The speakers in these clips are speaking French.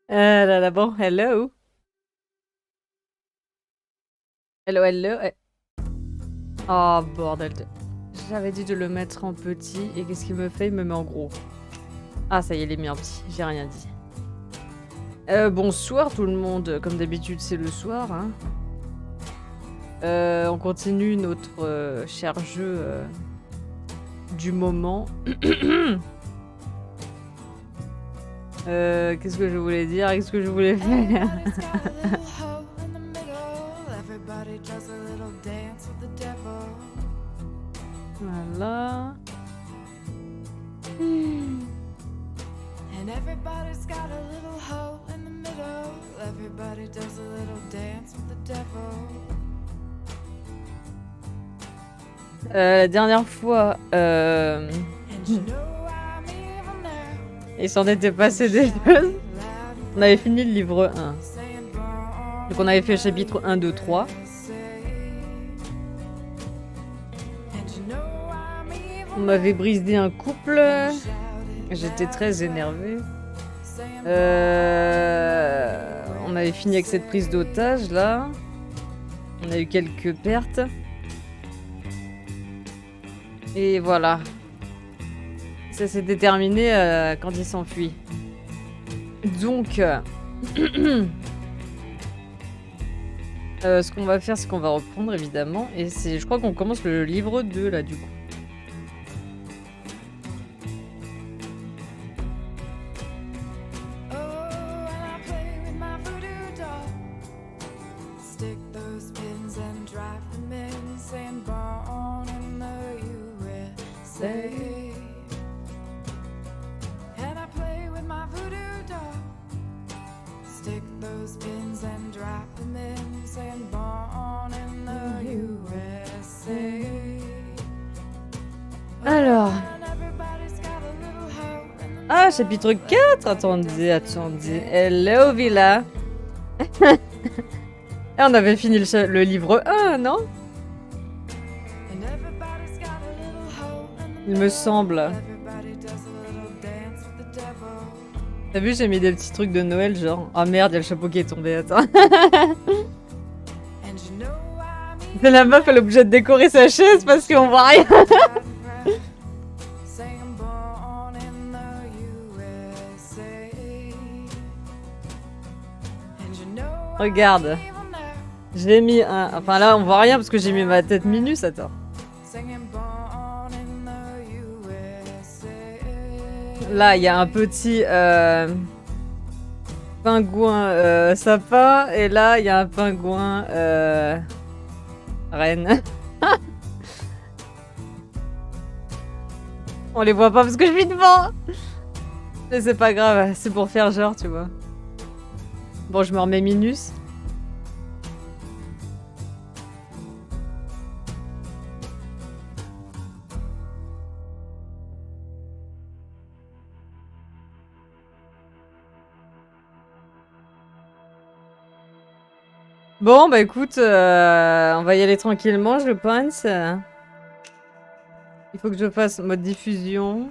Là, là, bon, hello. Hello, hello. Oh, bordel de... J'avais dit de le mettre en petit, et qu'est-ce qu'il me fait? Il me met en gros. Ah, ça y est, il est mis en petit. J'ai rien dit. Bonsoir tout le monde. Comme d'habitude, c'est le soir, hein. On continue notre cher jeu du moment. Qu'est-ce que je voulais dire? Qu'est-ce que je voulais faire? Voilà. And everybody's got a little hole in the middle. Everybody does a little dance with the devil. La dernière fois, il s'en était passé des choses. On avait fini le livre 1. Donc on avait fait le chapitre 1, 2, 3. On m'avait brisé un couple. J'étais très énervée. On avait fini avec cette prise d'otage là. On a eu quelques pertes. Et voilà. Ça s'est déterminé quand il s'enfuit. Donc, ce qu'on va faire, c'est qu'on va reprendre évidemment. Et je crois qu'on commence le livre 2 là du coup. Alors. Ah, chapitre 4. Attendez. Hello, Villa. On avait fini le livre 1, non? Il me semble. T'as vu, j'ai mis des petits trucs de Noël, genre... Ah merde, il y a le chapeau qui est tombé, attends. C'est la meuf, elle est obligée de décorer sa chaise parce qu'on voit rien. Regarde. J'ai mis un... Enfin là, on voit rien parce que j'ai mis ma tête minus, attends. Là, il y a un petit pingouin sapin. Et là, il y a un pingouin reine. On les voit pas parce que je suis devant. Mais c'est pas grave, c'est pour faire genre, tu vois. Bon, je me remets minus. Bon, bah écoute, on va y aller tranquillement, je pense. Il faut que je fasse mode diffusion.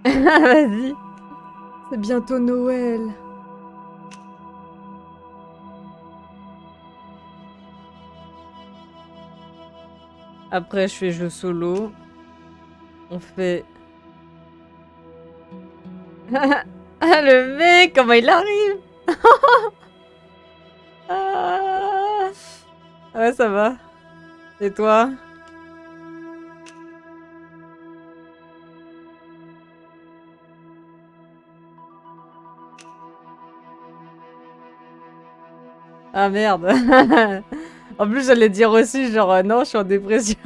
Vas-y. C'est bientôt Noël. Après, je fais jeu solo. On fait... Ah, le mec, comment il arrive. Ah. Ouais, ça va. Et toi? Ah merde. En plus, j'allais dire aussi, genre, non, je suis en dépression.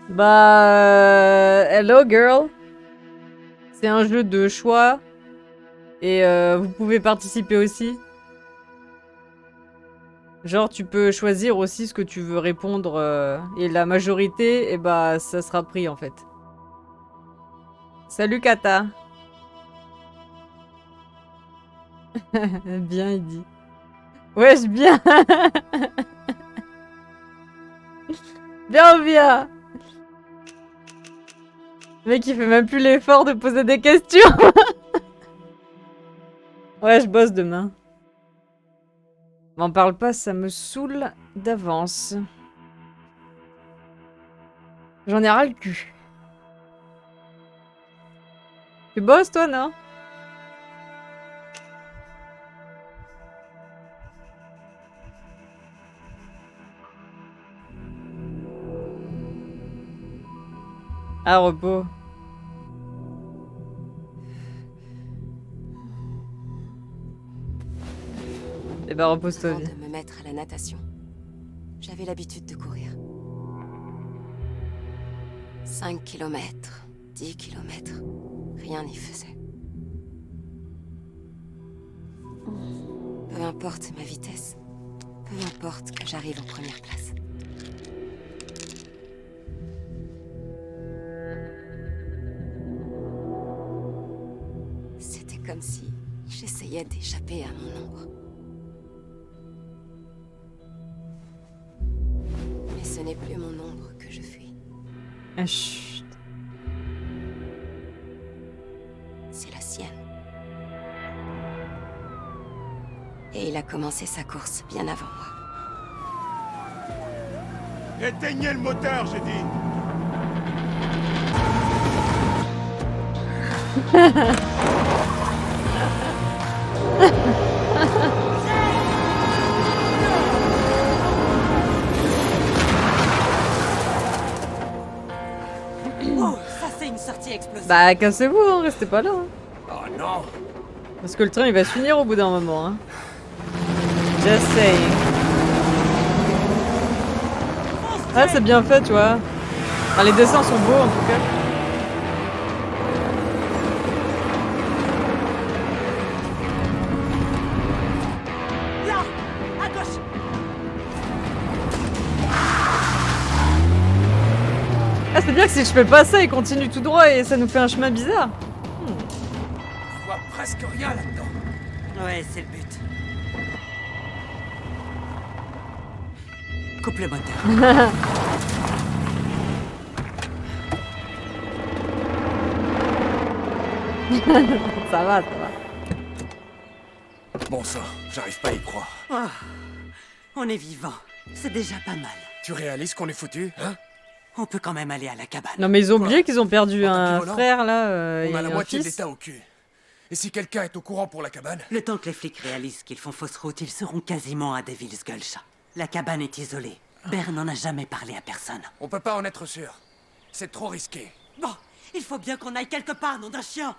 Bah... hello, girl. C'est un jeu de choix. Et vous pouvez participer aussi. Genre, tu peux choisir aussi ce que tu veux répondre. Et la majorité, et bah, ça sera pris, en fait. Salut, Kata. Bien, il dit. Wesh, bien. Bien, bien. Le mec, il fait même plus l'effort de poser des questions. Ouais, je bosse demain. M'en parle pas, ça me saoule d'avance. J'en ai ras le cul. Tu bosses, toi, non? Ah, repos. Eh ben, repose-toi Avant bien. de me mettre à la natation, j'avais l'habitude de courir. 5 kilomètres, 10 kilomètres, rien n'y faisait. Peu importe ma vitesse, peu importe que j'arrive aux premières places. C'était comme si j'essayais d'échapper à mon ombre. Mais ce n'est plus mon ombre que je fuis. Ah, chut. C'est la sienne. Et il a commencé sa course bien avant moi. Éteignez le moteur, j'ai dit. Oh, ça c'est une sortie explosive. Bah, cassez-vous, hein, restez pas là. Hein. Oh non. Parce que le train, il va se finir au bout d'un moment. Hein. Just saying. Ah, c'est bien fait, tu vois. Enfin, les dessins sont beaux, en tout cas. Là, à gauche. Ah, c'est bien que si je fais pas ça, il continue tout droit et ça nous fait un chemin bizarre. Je vois presque rien là-dedans. Ouais, c'est le but. Coupe le moteur. Ça va, ça va. Bon sang, j'arrive pas à y croire. Oh, on est vivant. C'est déjà pas mal. Tu réalises qu'on est foutu, hein? On peut quand même aller à la cabane. Non, mais ils ont oublié qu'ils ont perdu En un tapis volant, frère, là. On et a la un moitié de fils. l'état au cul. Et si quelqu'un est au courant pour la cabane? Le temps que les flics réalisent qu'ils font fausse route, ils seront quasiment à Devil's Gulch. La cabane est isolée. Bear n'en a jamais parlé à personne. On peut pas en être sûr. C'est trop risqué. Bon, il faut bien qu'on aille quelque part, nom d'un chien.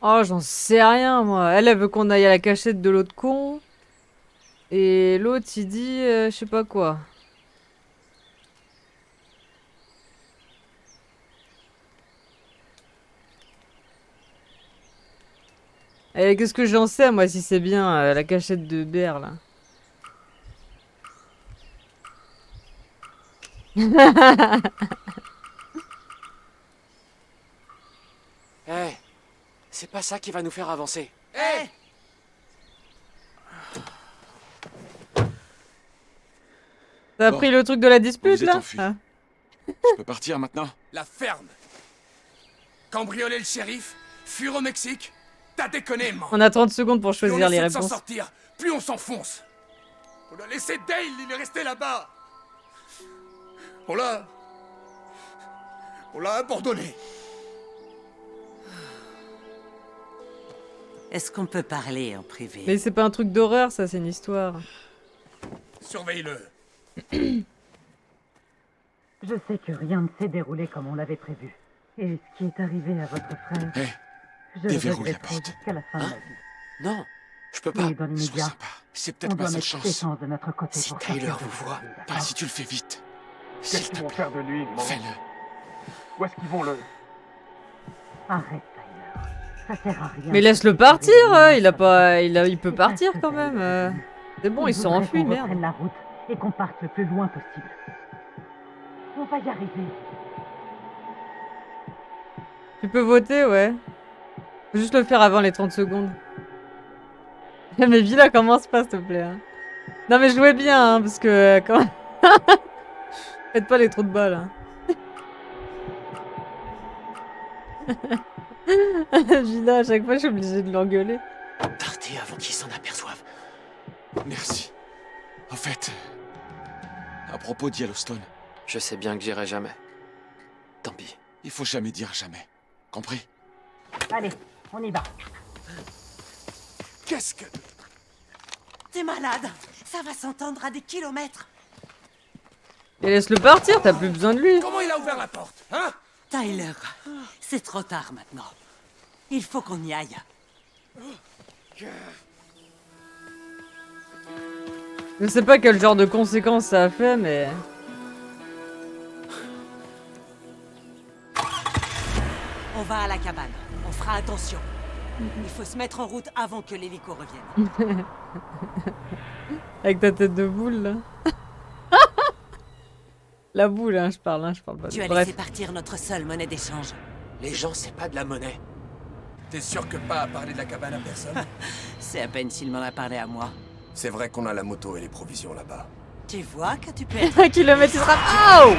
Oh, j'en sais rien, moi. Elle veut qu'on aille à la cachette de l'autre con. Et l'autre, il dit je sais pas quoi. Et qu'est-ce que j'en sais, moi, si c'est bien la cachette de Bear, là. Eh, c'est pas ça qui va nous faire avancer. Hé! T'as Bon. pris le truc de la Vous dispute, êtes là enfui. Ah. Je peux partir maintenant? La ferme! Cambrioler le shérif? Fuir au Mexique? T'as déconné, man! On a 30 secondes pour Plus on choisir les essaie de s'en réponses. sortir, plus on s'enfonce! On a laissé Dale, il est resté là-bas! On l'a abandonné! Est-ce qu'on peut parler en privé? Mais c'est pas un truc d'horreur, ça, c'est une histoire. Surveille-le! Je sais que rien ne s'est déroulé comme on l'avait prévu. Et ce qui est arrivé à votre frère, Hé, je le déverrouille la regretterai porte. jusqu'à la fin de ma vie. Non, je peux pas. Et dans Sois l'immédiat, sympa. C'est on peut-être doit ma seule mettre chance. ses chances de notre côté Si pour Taylor sortir de vous ce voit, bordel, pas d'accord? si tu le fais vite. S'il Qu'est-ce te qu'ils vont plaît, faire de lui, maman? fais-le. Où est-ce qu'ils vont le... Arrête, Tyler. Ça sert à rien. Mais laisse-le partir, il peut partir quand même. C'est bon, ils sont enfuis, On merde. reprenne la route et qu'on parte le plus loin possible. On va y arriver. Tu peux voter, ouais. Faut juste le faire avant les 30 secondes. Mais Villa, commence pas, s'il te plaît. Hein. Non, mais jouez bien, hein, parce que quand. Faites pas les trous de balles. Hein. Villa, à chaque fois, je suis obligée de l'engueuler. Partez avant qu'ils s'en aperçoivent. Merci. En fait, à propos de Yellowstone, Je sais bien que j'irai jamais. Tant pis. il faut jamais dire jamais. Compris? Allez, on y va. Qu'est-ce que... T'es malade. Ça va s'entendre à des kilomètres. Et laisse-le partir, t'as plus besoin de lui. Comment il a ouvert la porte, hein? Tyler, c'est trop tard maintenant. Il faut qu'on y aille. Je sais pas quel genre de conséquences ça a fait, mais... On va à la cabane. On fera attention. Il faut se mettre en route avant que l'hélico revienne. Avec ta tête de boule, là. La boule, hein, je parle pas. Tu as Bref. laissé partir notre seule monnaie d'échange. Les gens, c'est pas de la monnaie. T'es sûr que pas à parler de la cabane à personne? C'est à peine s'il m'en a parlé à moi. C'est vrai qu'on a la moto et les provisions là-bas. Tu vois que tu peux être... 1 kilomètre, il sera... Oh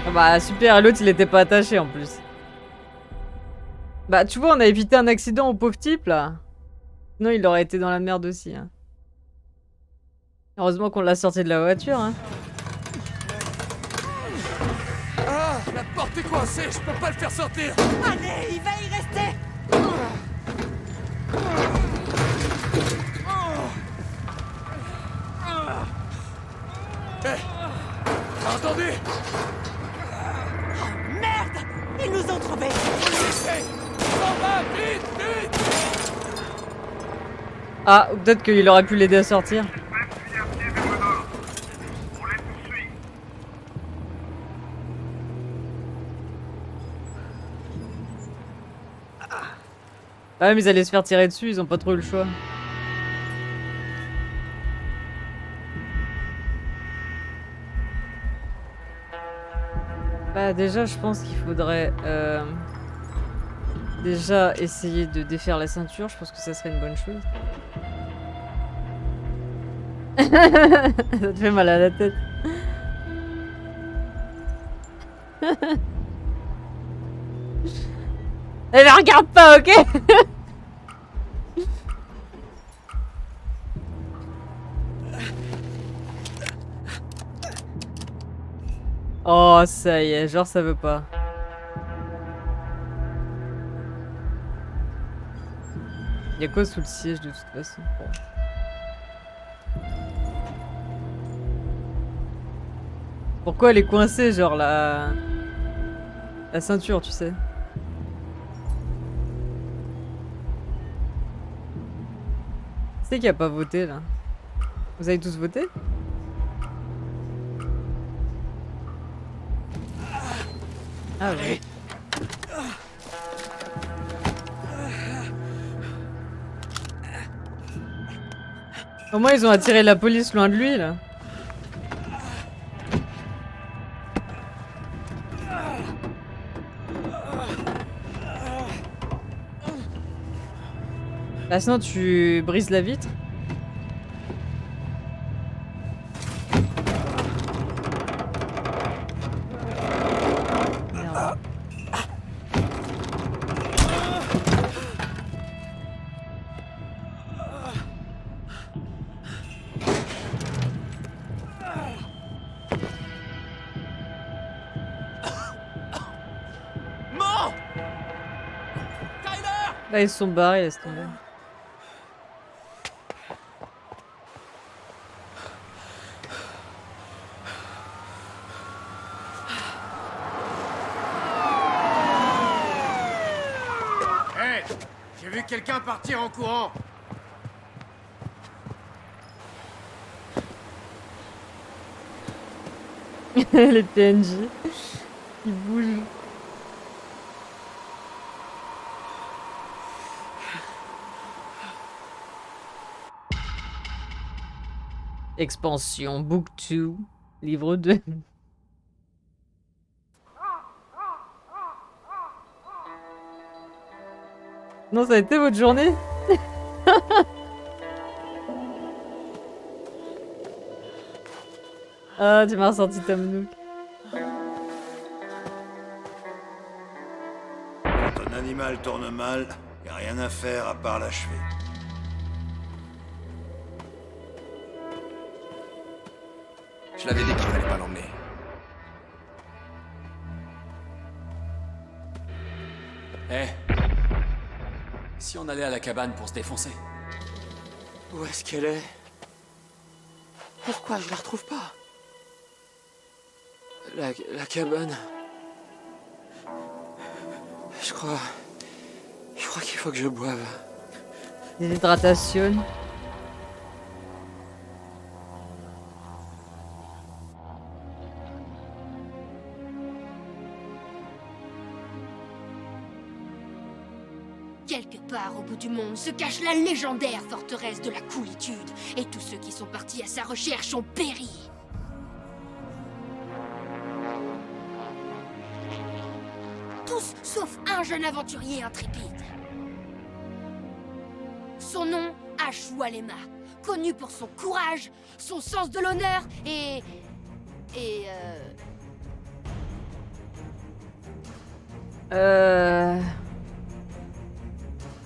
Ah bah super, l'autre il était pas attaché en plus. Bah tu vois, on a évité un accident au pauvre type là. Sinon il aurait été dans la merde aussi. Hein. Heureusement qu'on l'a sorti de la voiture. Hein. Ah, la porte est coincée, je peux pas le faire sortir. Allez, il va y rester. Attendez! Merde! Ils nous ont trouvés. Laissez! S'en va, vite, vite! Ah, ou peut-être qu'il aurait pu l'aider à sortir. Ah mais ils allaient se faire tirer dessus, ils ont pas trop eu le choix. Bah déjà je pense qu'il faudrait déjà essayer de défaire la ceinture, je pense que ça serait une bonne chose. Ça te fait mal à la tête. Eh mais regarde pas, ok? Oh, ça y est, genre ça veut pas. Y'a quoi sous le siège de toute façon? Bon. Pourquoi elle est coincée, genre la ceinture, tu sais? C'est qui a pas voté là? Vous avez tous voté? Ah ouais. Au moins ils ont attiré la police loin de lui là. Bah sinon tu brises la vitre. Merde. Non! Tyler! Là ils se sont barrés, laisse tomber. Hé! J'ai vu quelqu'un partir en courant! Les PNJ qui bougent. Expansion Book 2, livre 2. Non, ça a été votre journée? Ah, tu m'as ressorti Tom Nook. Quand un animal tourne mal, y a rien à faire à part l'achever. Je l'avais dit qu'il fallait pas l'emmener. Eh. Si on allait à la cabane pour se défoncer. Où est-ce qu'elle est? Pourquoi je la retrouve pas? La cabane... Je crois qu'il faut que je boive. Déshydratation. Quelque part au bout du monde se cache la légendaire forteresse de la coolitude, et tous ceux qui sont partis à sa recherche ont péri. Tous sauf un jeune aventurier intrépide. Son nom, Ash Walema, connu pour son courage, son sens de l'honneur et...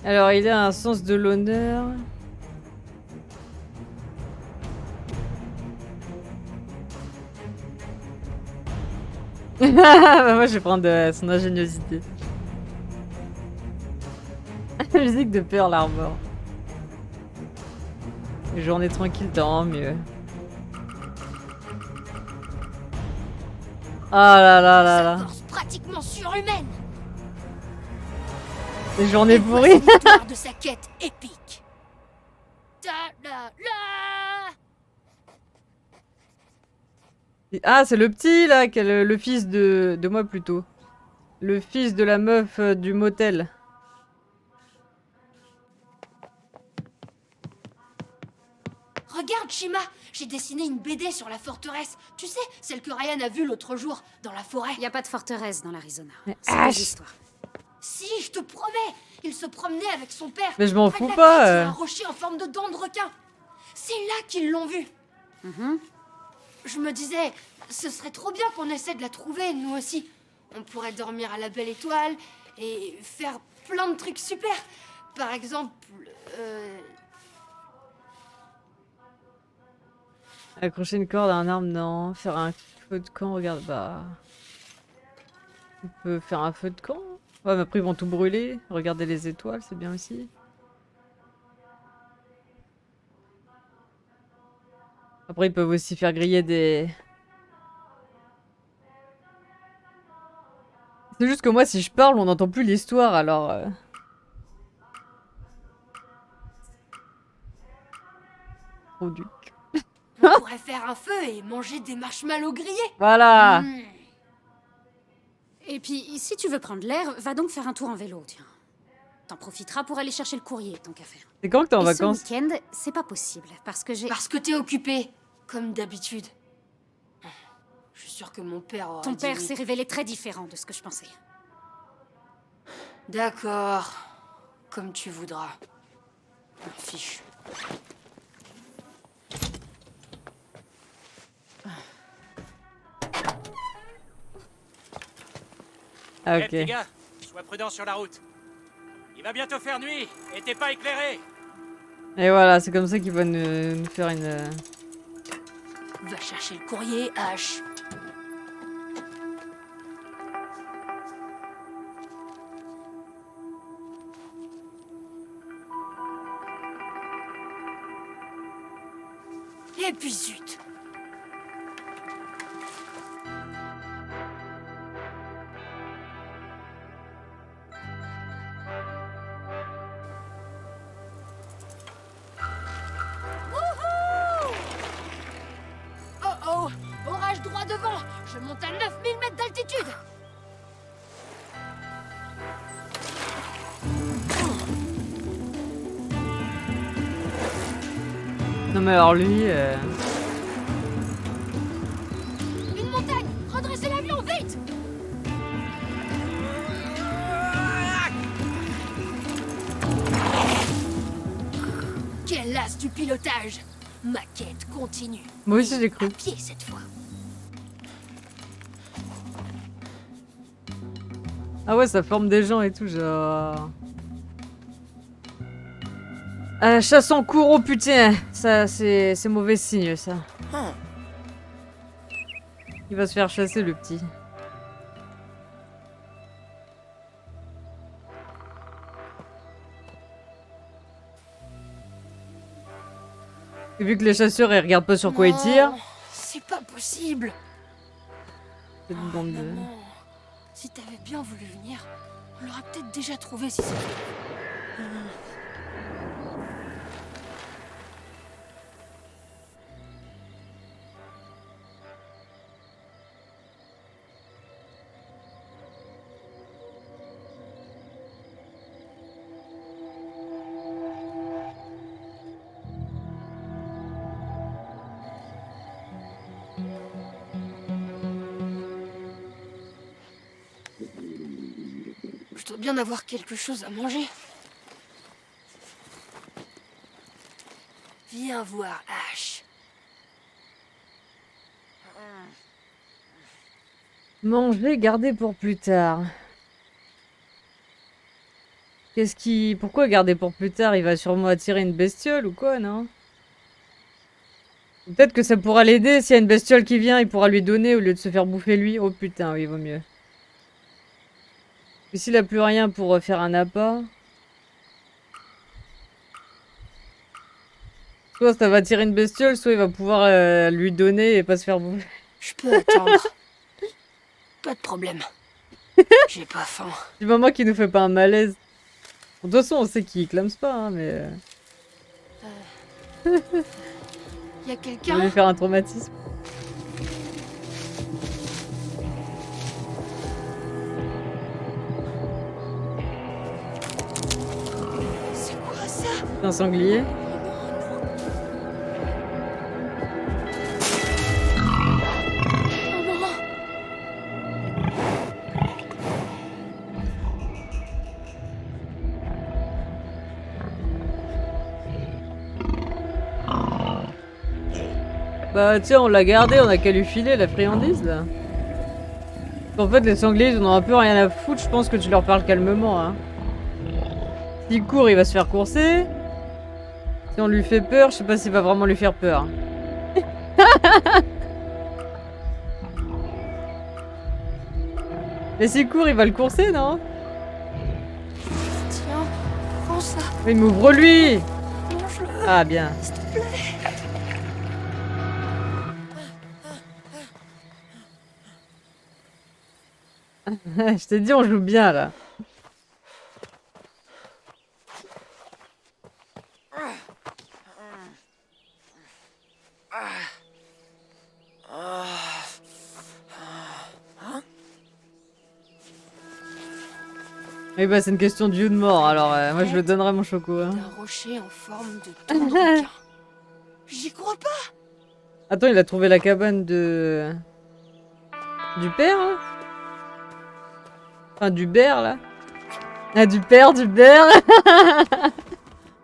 Alors, il a un sens de l'honneur. Moi, je vais prendre son ingéniosité. Musique de Pearl Harbor. Les journées tranquilles, tant mieux. Ah là là là là. Sa force pratiquement surhumaine. Les journées Et voici pourries. l'histoire de sa quête épique. Ta-da-la. Ah, c'est le petit là, le fils de moi plutôt. Le fils de la meuf du motel. Regarde, Shima, j'ai dessiné une BD sur la forteresse. Tu sais, celle que Ryan a vue l'autre jour, dans la forêt. Y a pas de forteresse dans l'Arizona. Mais C'est Ash. des histoires. Si, je te promets. Il se promenait avec son père. Mais je m'en près de fous la pas, crête sur un rocher en forme de dent de requin. C'est là qu'ils l'ont vue. Mhm. Je me disais, ce serait trop bien qu'on essaie de la trouver, nous aussi. On pourrait dormir à la belle étoile et faire plein de trucs super. Par exemple... Accrocher une corde à un arbre, non. Faire un feu de camp, regarde, bah... On peut faire un feu de camp. Ouais, mais après ils vont tout brûler. Regarder les étoiles, c'est bien aussi. Après ils peuvent aussi faire griller des... C'est juste que moi, si je parle, on n'entend plus l'histoire, alors... Trop duc. On pourrait faire un feu et manger des marshmallows grillés. Voilà. Mm. Et puis, si tu veux prendre l'air, va donc faire un tour en vélo, tiens. T'en profiteras pour aller chercher le courrier, tant qu'à faire. C'est quand que t'es en Et vacances? ce week-end, c'est pas possible, parce que j'ai... Parce que t'es occupé, comme d'habitude. Je suis sûre que mon père aura Ton dit père oui. s'est révélé très différent de ce que je pensais. D'accord. Comme tu voudras. Fichu. Ah, Eh, ok. petit gars, sois prudent sur la route. Il va bientôt faire nuit et t'es pas éclairé. Et voilà, c'est comme ça qu'ils vont nous faire une... Va chercher le courrier, H. Et puis zut. Wouhou! Oh oh! Orage droit devant! Je monte à 9000 mètres d'altitude! Non mais alors lui... Une montagne! Redressez l'avion, vite! du pilotage. Ma quête continue. Moi aussi j'ai cru. À pied cette fois. Ah ouais, ça forme des gens et tout, genre... chasse en cours, oh putain. Ça, c'est mauvais signe, ça. Il va se faire chasser, le petit. Et vu que les chasseurs, ils regardent pas sur quoi ils tirent... Non, c'est pas possible. C'est une bande de... Maman, si t'avais bien voulu venir, on l'aurait peut-être déjà trouvé si c'était... Je dois bien avoir quelque chose à manger. Viens voir, Ash. Manger, garder pour plus tard. Qu'est-ce qui... Pourquoi garder pour plus tard? Il va sûrement attirer une bestiole ou quoi, non? Peut-être que ça pourra l'aider. S'il y a une bestiole qui vient, il pourra lui donner au lieu de se faire bouffer lui. Oh putain, oui, vaut mieux. Et s'il a plus rien pour faire un appât... Soit ça va attirer une bestiole, soit il va pouvoir lui donner et pas se faire bouffer. Je peux attendre. Pas de problème. J'ai pas faim. Du moment qu'il nous fait pas un malaise. De toute façon, on sait qu'il clame pas, hein, mais... Y a On va quelqu'un? lui faire un traumatisme. C'est quoi ça? Un sanglier. Maman! Bah tiens, on l'a gardé, on a qu'à lui filer la friandise là. En fait, les sangliers ils en ont un peu rien à foutre, je pense que tu leur parles calmement. Hein. S'il court, il va se faire courser. Si on lui fait peur, je sais pas s'il va vraiment lui faire peur. Mais s'il court, il va le courser, non? Tiens, prends ça. Mais m'ouvre-lui! Mange-le. Ah bien. S'il te plaît. Je t'ai dit, on joue bien là. Oui bah c'est une question de vie ou de mort, alors moi je le donnerai mon choco. Hein. Un rocher en forme de dent de requin. J'y crois pas. Attends, il a trouvé la cabane de... Du père là? Enfin du bear là? Ah du père, du bear.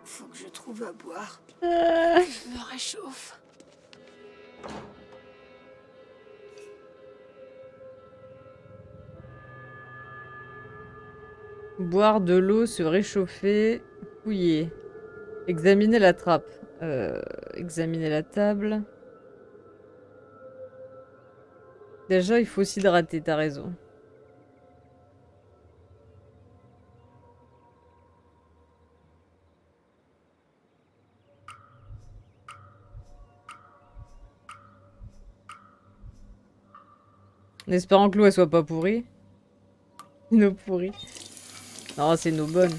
Faut que je trouve à boire. Que je me réchauffe. Boire de l'eau, se réchauffer, fouiller. Examiner la trappe. Examiner la table. Déjà, il faut s'hydrater, t'as raison. En espérant que l'eau elle soit pas pourrie. Une eau pourrie. Non, c'est une eau bonne.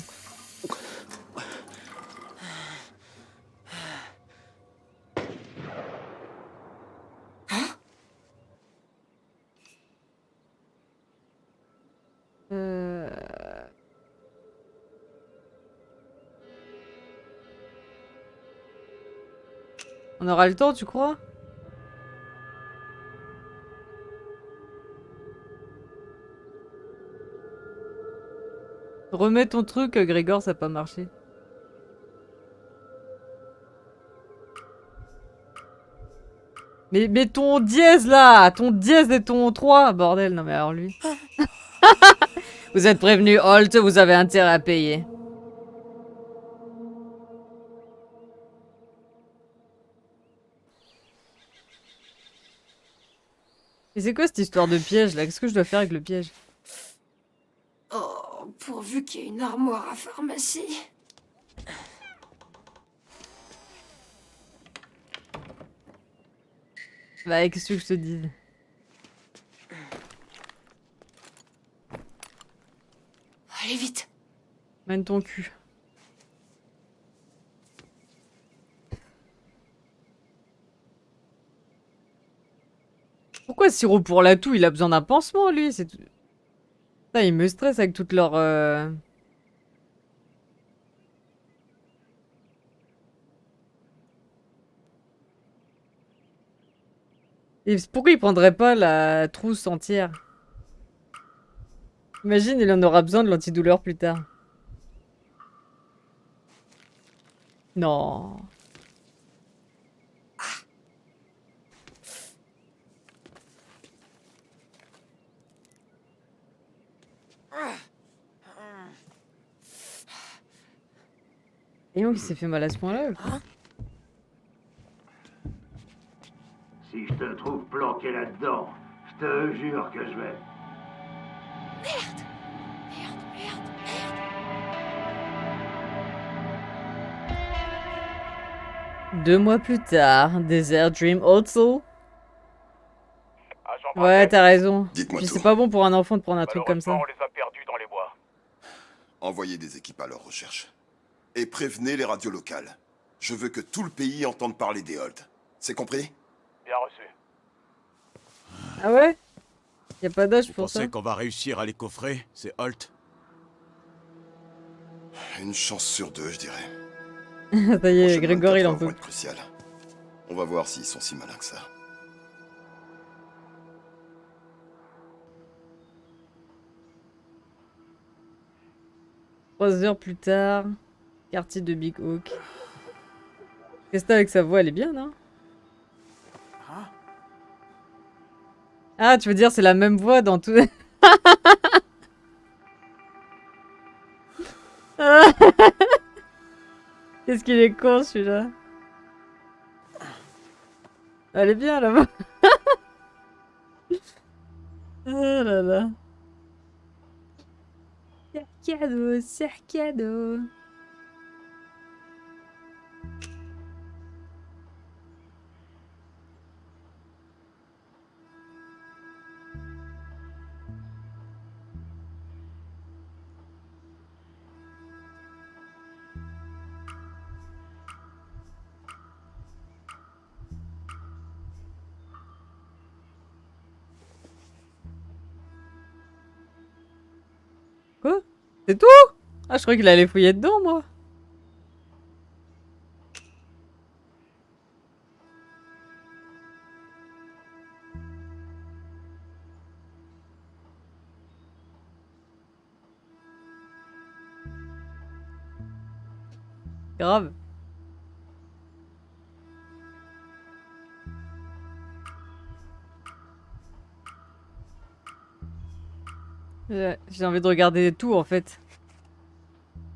On aura le temps, tu crois? Remets ton truc, Grégor, ça n'a pas marché. Mais ton dièse là, ton dièse et ton 3, bordel, non mais alors lui. Vous êtes prévenu, Holt, vous avez intérêt à payer. Et c'est quoi cette histoire de piège là? Qu'est-ce que je dois faire avec le piège? Oh, pourvu qu'il y ait une armoire à pharmacie. Bah, qu'est-ce que je te dis? Allez vite. Mène ton cul. Pourquoi sirop pour la toux? Il a besoin d'un pansement, lui. C'est tout. Putain, il me stresse avec toutes leurs... Et pourquoi il prendrait pas la trousse entière? Imagine, il en aura besoin de l'antidouleur plus tard. Non. Et donc il s'est fait mal à ce point-là ou quoi? Si je te trouve planqué là-dedans, je te jure que je vais. Merde. 2 mois plus tard, Desert Dream also. Ouais, t'as raison. Dites-moi Puis tout. c'est pas bon pour un enfant de prendre un truc comme ça. On les a perdus dans les bois. Envoyez des équipes à leur recherche. Et prévenez les radios locales. Je veux que tout le pays entende parler des Holt. C'est compris? Bien reçu. Ah ouais? Y a pas d'âge Vous pour ça? pensez qu'on va réussir à les coffrer, ces Holt? Une chance sur 2, je dirais. Ça y est, Grégory il en peut. Être crucial. On va voir s'ils sont si malins que ça. Trois heures plus tard, quartier de Big Oak. Qu'est-ce que t'as avec sa voix? Elle est bien, non? Ah, tu veux dire c'est la même voix dans tout... Qu'est-ce qu'il est con celui-là. Elle est bien là-bas. Oh là là. Cercado, cercado. Quoi? C'est tout? Ah, je croyais qu'il allait fouiller dedans, moi. Grave. J'ai envie de regarder tout en fait.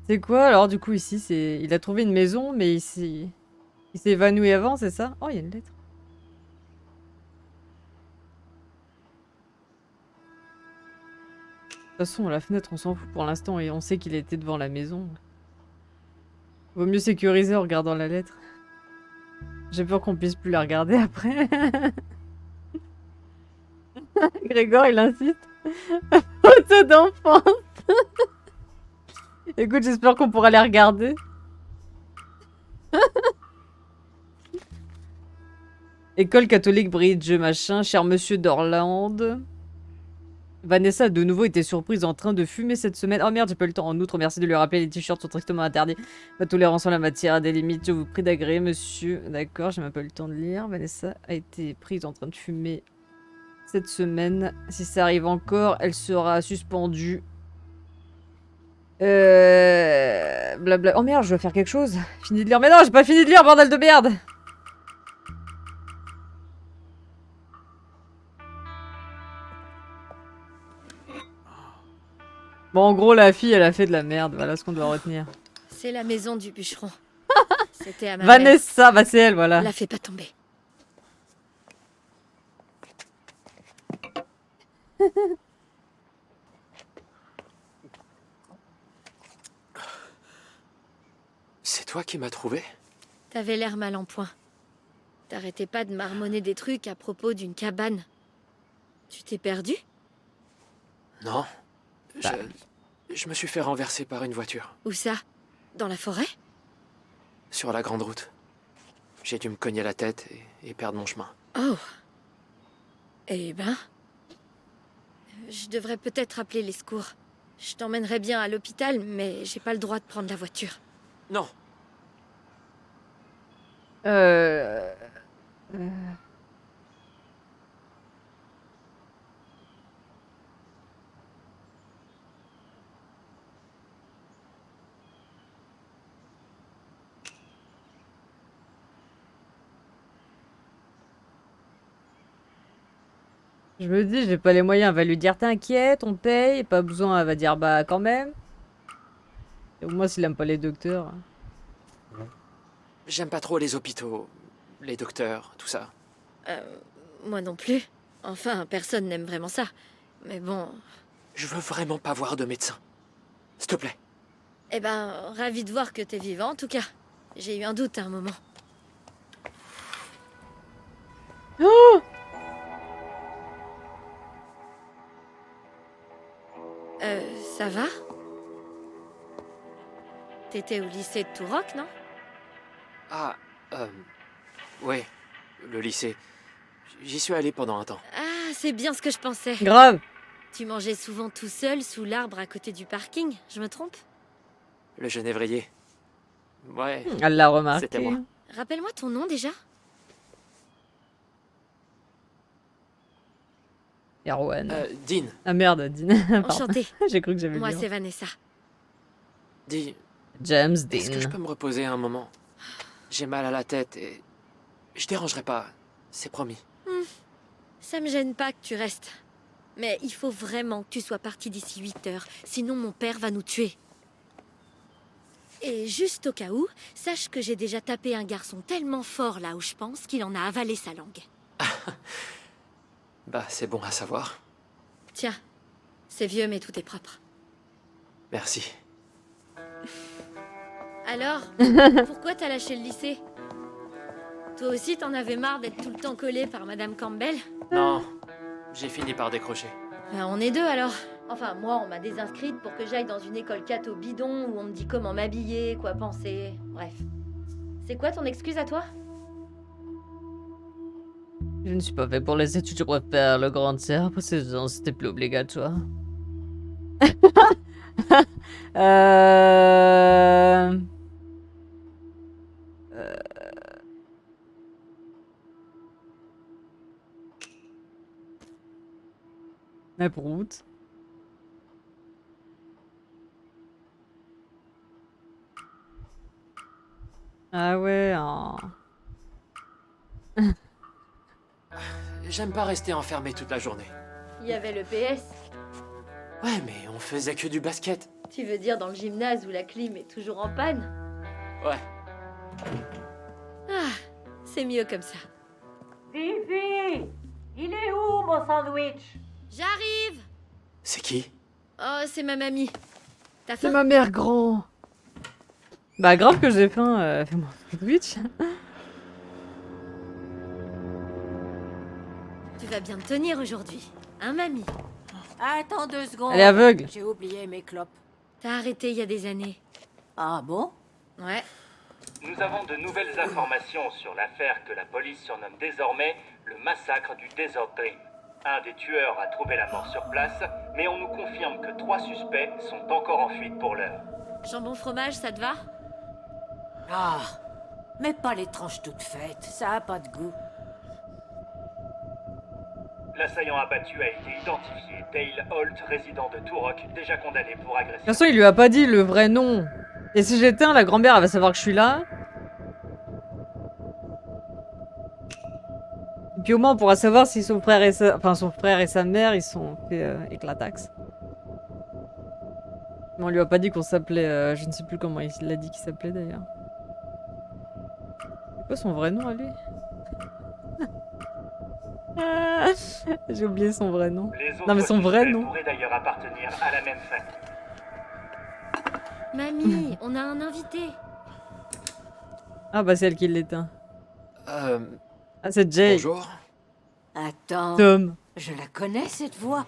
C'est quoi alors du coup ici? C'est il a trouvé une maison mais il s'est évanoui avant, c'est ça? Oh, il y a une lettre. De toute façon, la fenêtre, on s'en fout pour l'instant et on sait qu'il était devant la maison. Vaut mieux sécuriser en regardant la lettre. J'ai peur qu'on puisse plus la regarder après. Grégor, il insiste. Photo d'enfance. Écoute, j'espère qu'on pourra les regarder. École catholique Bridge, machin, cher monsieur d'Orlande. Vanessa a de nouveau été surprise en train de fumer cette semaine. Oh merde, j'ai pas eu le temps. En outre, merci de lui rappeler, les t-shirts sont strictement interdits. Ma tolérance en la matière a des limites. Je vous prie d'agréer, monsieur. D'accord, j'ai même pas eu le temps de lire. Vanessa a été prise en train de fumer cette semaine. Si ça arrive encore, elle sera suspendue. Blabla. Oh merde, je dois faire quelque chose. Fini de lire. Mais non, j'ai pas fini de lire, bordel de merde. Bon, en gros, la fille, elle a fait de la merde. Voilà ce qu'on doit retenir. C'est la maison du bûcheron. C'était à ma mère. Vanessa, bah c'est elle, voilà. La fais pas tomber. C'est toi qui m'as trouvé? T'avais l'air mal en point. T'arrêtais pas de marmonner des trucs à propos d'une cabane. Tu t'es perdu? Non. Je me suis fait renverser par une voiture. Où ça? Dans la forêt? Sur la grande route. J'ai dû me cogner la tête et perdre mon chemin. Oh. Eh ben... Je devrais peut-être appeler les secours. Je t'emmènerais bien à l'hôpital, mais j'ai pas le droit de prendre la voiture. Non. Je me dis, j'ai pas les moyens. Elle va lui dire t'inquiète, on paye. Pas besoin, elle va dire bah quand même. Et au moins, s'il aime pas les docteurs. J'aime pas trop les hôpitaux, les docteurs, tout ça. Moi non plus. Enfin, personne n'aime vraiment ça. Mais bon... Je veux vraiment pas voir de médecin. S'il te plaît. Eh ben, ravi de voir que t'es vivant en tout cas. J'ai eu un doute à un moment. Oh! Ça va? T'étais au lycée de Turok, non? Ah, ouais, le lycée. J'y suis allé pendant un temps. Ah, c'est bien ce que je pensais. Grave. Tu mangeais souvent tout seul sous l'arbre à côté du parking, je me trompe? Le genévrier. Ouais. Elle l'a remarqué. C'était moi. Rappelle-moi ton nom déjà? Erwan. Dean. Ah merde, Dean. Pardon. Enchantée. J'ai cru que j'avais Moi, dit. c'est Vanessa. Dis, James est-ce que je Dean. peux me reposer un moment? J'ai mal à la tête et... Je dérangerai pas, c'est promis. Ça me gêne pas que tu restes. Mais il faut vraiment que tu sois parti d'ici 8 heures, sinon mon père va nous tuer. Et juste au cas où, sache que j'ai déjà tapé un garçon tellement fort là où je pense qu'il en a avalé sa langue. Bah, c'est bon à savoir. Tiens, c'est vieux mais tout est propre. Merci. Alors, pourquoi t'as lâché le lycée? Toi aussi t'en avais marre d'être tout le temps collé par Madame Campbell? Non, j'ai fini par décrocher. Ben, on est deux alors. Enfin, moi, on m'a désinscrite pour que j'aille dans une école catho bidon où on me dit comment m'habiller, quoi penser. Bref. C'est quoi ton excuse à toi? Je ne suis pas fait pour les études, je préfère le grand cercle, c'était plus obligatoire. Ma proute. Ah ouais, hein. J'aime pas rester enfermé toute la journée. Il y avait le PS. Ouais, mais on faisait que du basket. Tu veux dire dans le gymnase où la clim est toujours en panne? Ouais. Ah, c'est mieux comme ça. Fifi! Il est où, mon sandwich? J'arrive! C'est qui? Oh, c'est ma mamie. T'as C'est faim? ma mère grand. Bah grave que j'ai faim, fais-moi un sandwich. Tu vas bien te tenir aujourd'hui, hein, mamie? Attends 2 secondes. Elle est aveugle. J'ai oublié mes clopes. T'as arrêté il y a des années. Ah bon? Ouais. Nous avons de nouvelles informations sur l'affaire que la police surnomme désormais le massacre du Desert Dream. Un des tueurs a trouvé la mort sur place, mais on nous confirme que 3 suspects sont encore en fuite pour l'heure. Jambon fromage, ça te va? Ah, mais pas les tranches toutes faites, ça a pas de goût. L'assaillant abattu a été identifié, Dale Holt, résident de Turok, déjà condamné pour De agression. toute façon, il lui a pas dit le vrai nom. Et si j'éteins, la grand-mère, elle va savoir que je suis là. Et puis au moins, on pourra savoir si son frère et sa, son frère et sa mère, ils sont fait éclatax. Mais on lui a pas dit qu'on s'appelait... je ne sais plus comment il l'a dit qu'il s'appelait d'ailleurs. C'est quoi son vrai nom à lui? J'ai oublié son vrai nom. Non mais son vrai nom. Pourrait d'ailleurs appartenir à la même famille. Mamie, on a un invité. Ah bah c'est elle qui l'éteint. Ah, c'est Jay. Bonjour. Attends. Tom. Je la connais, cette voix.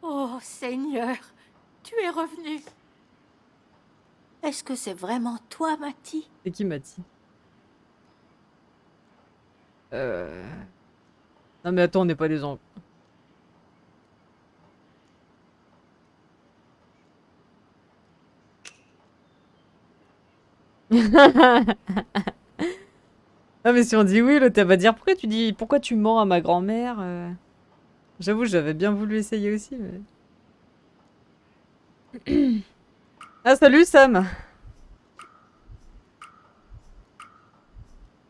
Oh, Seigneur, tu es revenu. Est-ce que c'est vraiment toi, Matty? C'est qui Matty? Non mais attends, on n'est pas des enfants. Non mais si on dit oui, l'autre elle va dire pourquoi tu mens à ma grand-mère J'avoue, j'avais bien voulu essayer aussi, mais... Ah salut Sam.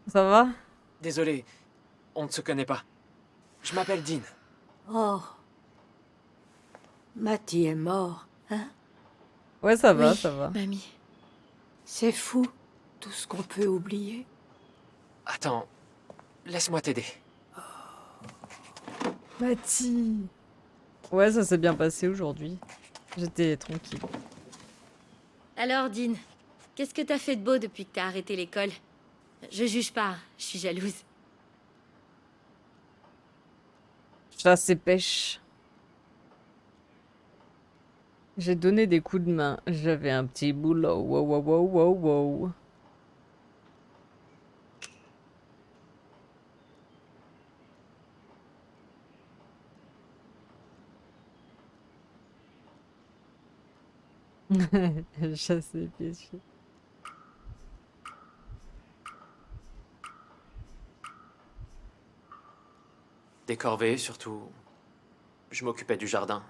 Ça va? Désolé, on ne se connaît pas. Je m'appelle Dean. Oh. Matty est mort, hein? Ouais, ça va, Oui, ça va. Mamie. C'est fou, tout ce qu'on peut oublier. Attends, laisse-moi t'aider. Matty. Ouais, ça s'est bien passé aujourd'hui. J'étais tranquille. Alors, Dean, qu'est-ce que t'as fait de beau depuis que t'as arrêté l'école? Je juge pas, je suis jalouse. Chasse et pêche. J'ai donné des coups de main. J'avais un petit boulot. Wow, wow, wow, wow, wow. Chasse et pêche. Des corvées, surtout. Je m'occupais du jardin.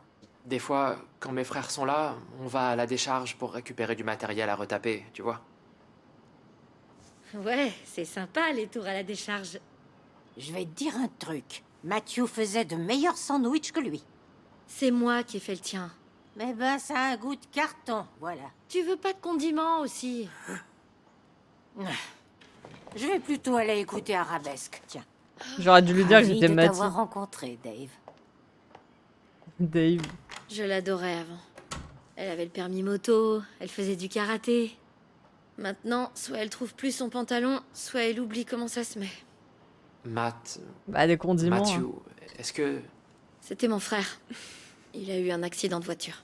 Des fois, quand mes frères sont là, on va à la décharge pour récupérer du matériel à retaper, tu vois. Ouais, c'est sympa les tours à la décharge. Je vais te dire un truc. Matthew faisait de meilleurs sandwichs que lui. C'est moi qui ai fait le tien. Mais ben, ça a un goût de carton, voilà. Tu veux pas de condiments aussi? Je vais plutôt aller écouter Arabesque, tiens. J'aurais dû lui dire que Ravi j'étais de Matty. t'avoir rencontré, Dave. Dave. Je l'adorais avant. Elle avait le permis moto, elle faisait du karaté. Maintenant, soit elle trouve plus son pantalon, soit elle oublie comment ça se met. Matt... Bah, des condiments. Matthew, hein. est-ce que... C'était mon frère. Il a eu un accident de voiture.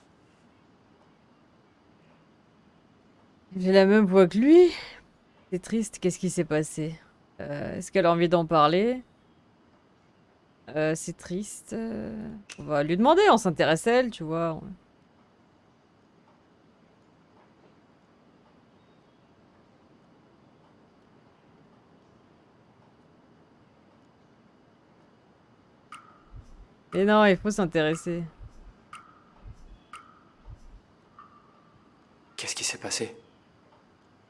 J'ai la même voix que lui. C'est triste, qu'est-ce qui s'est passé? Est-ce qu'elle a envie d'en parler? C'est triste. On va lui demander, on s'intéresse à elle, tu vois. Mais non, il faut s'intéresser. Qu'est-ce qui s'est passé?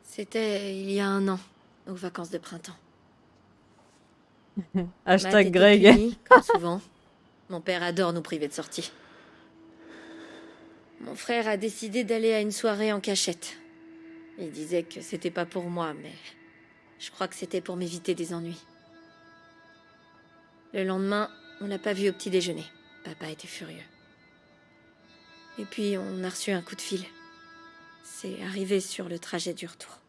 C'était il y a 1 an, aux vacances de printemps. Matt Hashtag était Greg. puni, comme souvent. Mon père adore nous priver de sortie. Mon frère a décidé d'aller à une soirée en cachette. Il disait que c'était pas pour moi, mais je crois que c'était pour m'éviter des ennuis. Le lendemain, on l'a pas vu au petit déjeuner. Papa était furieux. Et puis on a reçu un coup de fil. C'est arrivé sur le trajet du retour.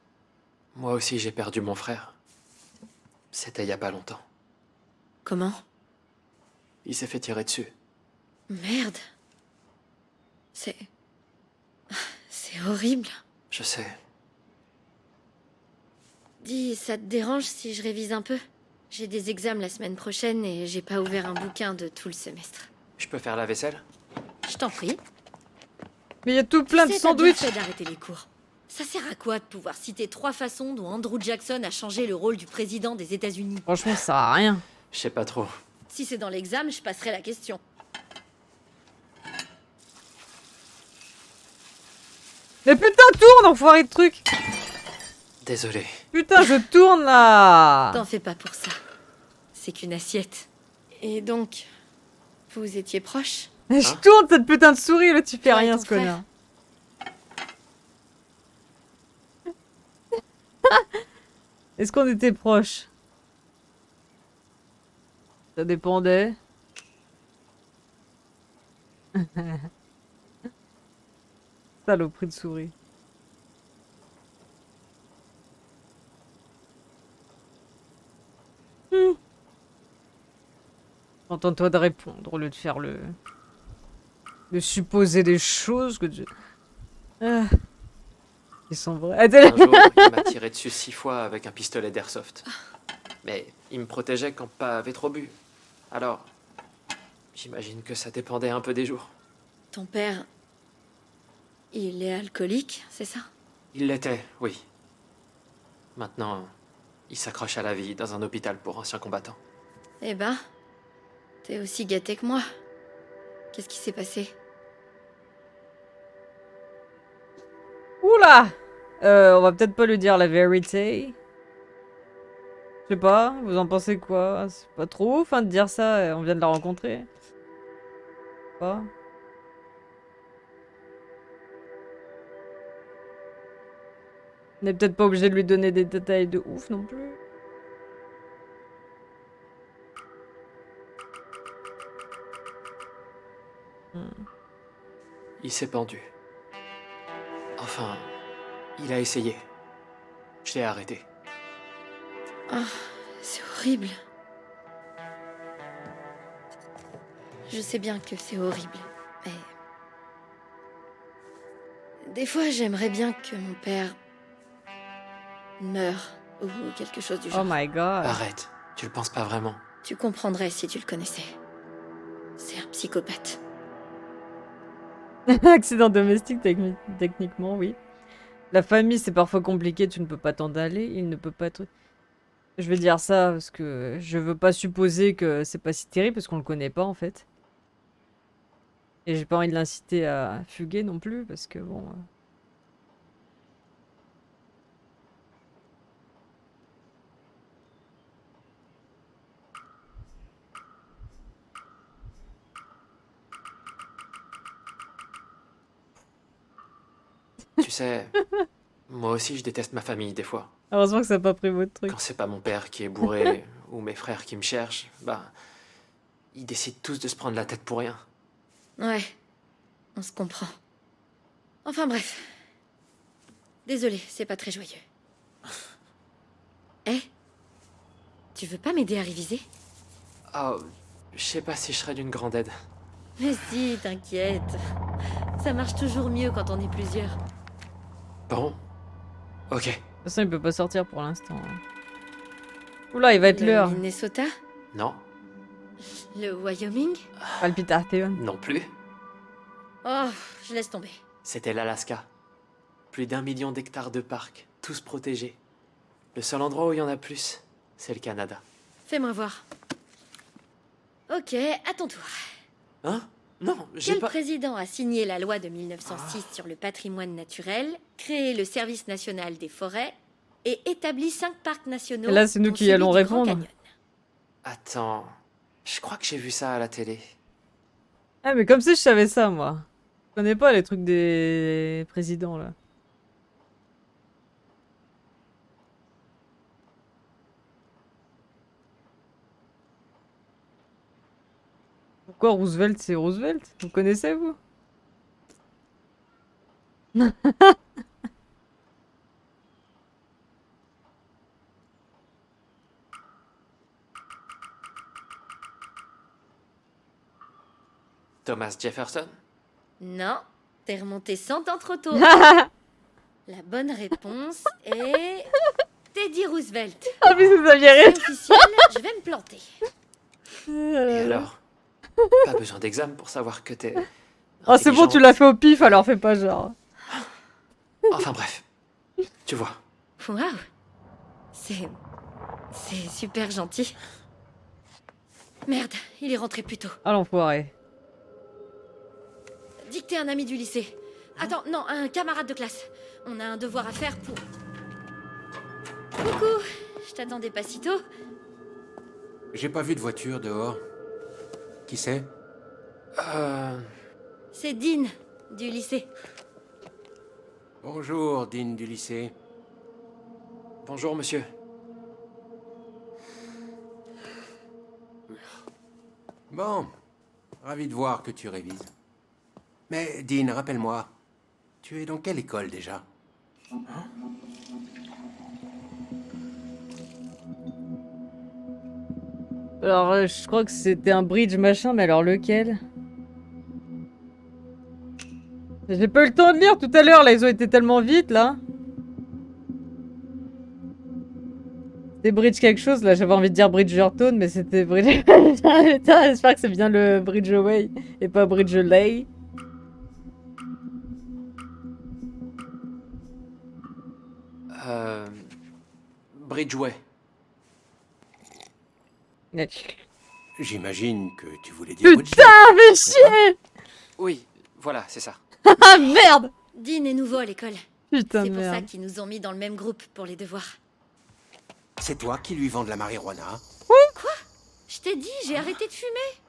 Moi aussi, j'ai perdu mon frère. C'était il y a pas longtemps. Comment? Il s'est fait tirer dessus. Merde. C'est horrible. Je sais. Dis, ça te dérange si je révise un peu? J'ai des examens la semaine prochaine et j'ai pas ouvert un bouquin de tout le semestre. Je peux faire la vaisselle? Je t'en prie. Mais il y a tout plein de Tu sais, t'as bien sandwichs. fait d'arrêter les cours. Ça sert à quoi de pouvoir citer 3 façons dont Andrew Jackson a changé le rôle du président des États-Unis? Franchement, ça sert à rien. Je sais pas trop. Si c'est dans l'examen, je passerai la question. Mais putain, tourne, enfoiré de truc. Désolé. Putain, je tourne là. T'en fais pas pour ça. C'est qu'une assiette. Et donc, vous étiez proches? Je tourne cette putain de souris, là, tu fais rien, ton ce connard. Est-ce qu'on était proches? Ça dépendait. Saloperie de souris. Contente-toi de répondre au lieu de faire le... de supposer des choses que tu... Ah. Ils sont vrais. Un jour, il m'a tiré dessus 6 fois avec un pistolet d'airsoft. Mais il me protégeait quand pas avait trop bu. Alors, j'imagine que ça dépendait un peu des jours. Ton père... il est alcoolique, c'est ça? Il l'était, oui. Maintenant, il s'accroche à la vie dans un hôpital pour anciens combattants. Eh ben... t'es aussi gâté que moi. Qu'est-ce qui s'est passé? Oula! On va peut-être pas lui dire la vérité. Je sais pas, vous en pensez quoi? C'est pas trop ouf hein, de dire ça, on vient de la rencontrer. Pas. On n'est peut-être pas obligé de lui donner des détails de ouf non plus. Il s'est pendu. Enfin, il a essayé. Je l'ai arrêté. Ah, c'est horrible. Je sais bien que c'est horrible, mais... des fois, j'aimerais bien que mon père... meure, ou quelque chose du genre. Oh my god. Arrête, tu le penses pas vraiment. Tu comprendrais si tu le connaissais. C'est un psychopathe. Accident domestique, techniquement, oui. La famille, c'est parfois compliqué, tu ne peux pas t'en aller, il ne peut pas être... Je vais dire ça parce que je veux pas supposer que c'est pas si terrible, parce qu'on le connaît pas, en fait. Et j'ai pas envie de l'inciter à fuguer non plus, parce que bon... Tu sais, moi aussi je déteste ma famille des fois. Heureusement que ça n'a pas pris votre truc. Quand c'est pas mon père qui est bourré ou mes frères qui me cherchent, bah, ils décident tous de se prendre la tête pour rien. Ouais, on se comprend. Enfin bref. Désolée, c'est pas très joyeux. Eh, tu veux pas m'aider à réviser? Oh, je sais pas si je serais d'une grande aide. Mais si, t'inquiète. Ça marche toujours mieux quand on est plusieurs. Bon, ok. De toute façon, il peut pas sortir pour l'instant. Oula, il va être l'heure. Le Minnesota? Non. Le Wyoming? Palpitation. Non plus. Oh, je laisse tomber. C'était l'Alaska. Plus d'1 million d'hectares de parcs, tous protégés. Le seul endroit où il y en a plus, c'est le Canada. Fais-moi voir. Ok, à ton tour. Hein? Non, j'ai Quel pas... président a signé la loi de 1906 sur le patrimoine naturel, créé le Service national des forêts et établi 5 parcs nationaux? Et là, c'est nous dont qui celui allons du Grand répondre. Canyon? Attends, je crois que j'ai vu ça à la télé. Ah, mais comme si je savais ça, moi. Je connais pas les trucs des présidents, là. Pourquoi Roosevelt, c'est Roosevelt? Vous connaissez, vous? Thomas Jefferson? Non, t'es remonté 100 ans trop tôt. La bonne réponse est... Teddy Roosevelt. Ah, mais vous aviez C'est raison. officiel, je vais me planter. Et alors? Pas besoin d'examen pour savoir que t'es... Oh, c'est bon, tu l'as fait au pif, alors fais pas genre. Enfin bref, tu vois. Waouh. C'est super gentil. Merde, il est rentré plus tôt. Ah, l'enfoiré. Dis que t'es un ami du lycée. Attends, non, un camarade de classe. On a un devoir à faire pour... Coucou, je t'attendais pas si tôt. J'ai pas vu de voiture dehors. Qui c'est? C'est Dean, du lycée. Bonjour, Dean du lycée. Bonjour, monsieur. Bon, ravi de voir que tu révises. Mais Dean, rappelle-moi, tu es dans quelle école déjà? Alors, je crois que c'était un bridge machin, mais alors lequel? J'ai pas eu le temps de lire tout à l'heure, là, ils ont été tellement vite, là. C'était bridge quelque chose, là, j'avais envie de dire Bridgerton, mais c'était bridge... Putain, j'espère que c'est bien le Bridgeway, et pas Bridgeley. Bridgeway. J'imagine que tu voulais dire... Putain, mais chier! Oui, voilà, c'est ça. Ah merde! Dean est nouveau à l'école. Putain C'est de pour ça merde. qu'ils nous ont mis dans le même groupe pour les devoirs. C'est toi qui lui vends de la marijuana? Quoi? Je t'ai dit, j'ai arrêté de fumer.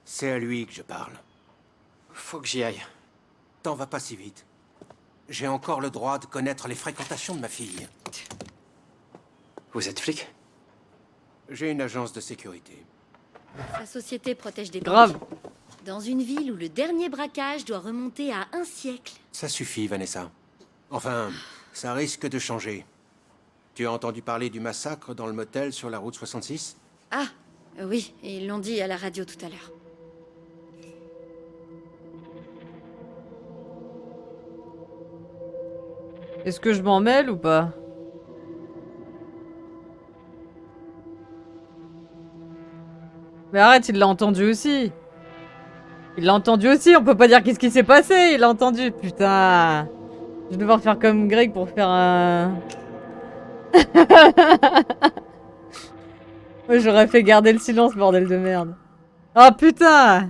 C'est à lui que je parle. Faut que j'y aille. T'en vas pas si vite. J'ai encore le droit de connaître les fréquentations de ma fille. Vous êtes flic? J'ai une agence de sécurité. Sa société protège des Grave. banques. Dans une ville où le dernier braquage doit remonter à 1 siècle. Ça suffit, Vanessa. Enfin, ça risque de changer. Tu as entendu parler du massacre dans le motel sur la route 66? Ah, oui, ils l'ont dit à la radio tout à l'heure. Est-ce que je m'en mêle ou pas? Mais arrête, il l'a entendu aussi. Il l'a entendu aussi, on peut pas dire qu'est-ce qui s'est passé, il l'a entendu, putain. Je vais devoir faire comme Greg pour faire un... Ouais, j'aurais fait garder le silence, bordel de merde. Oh putain!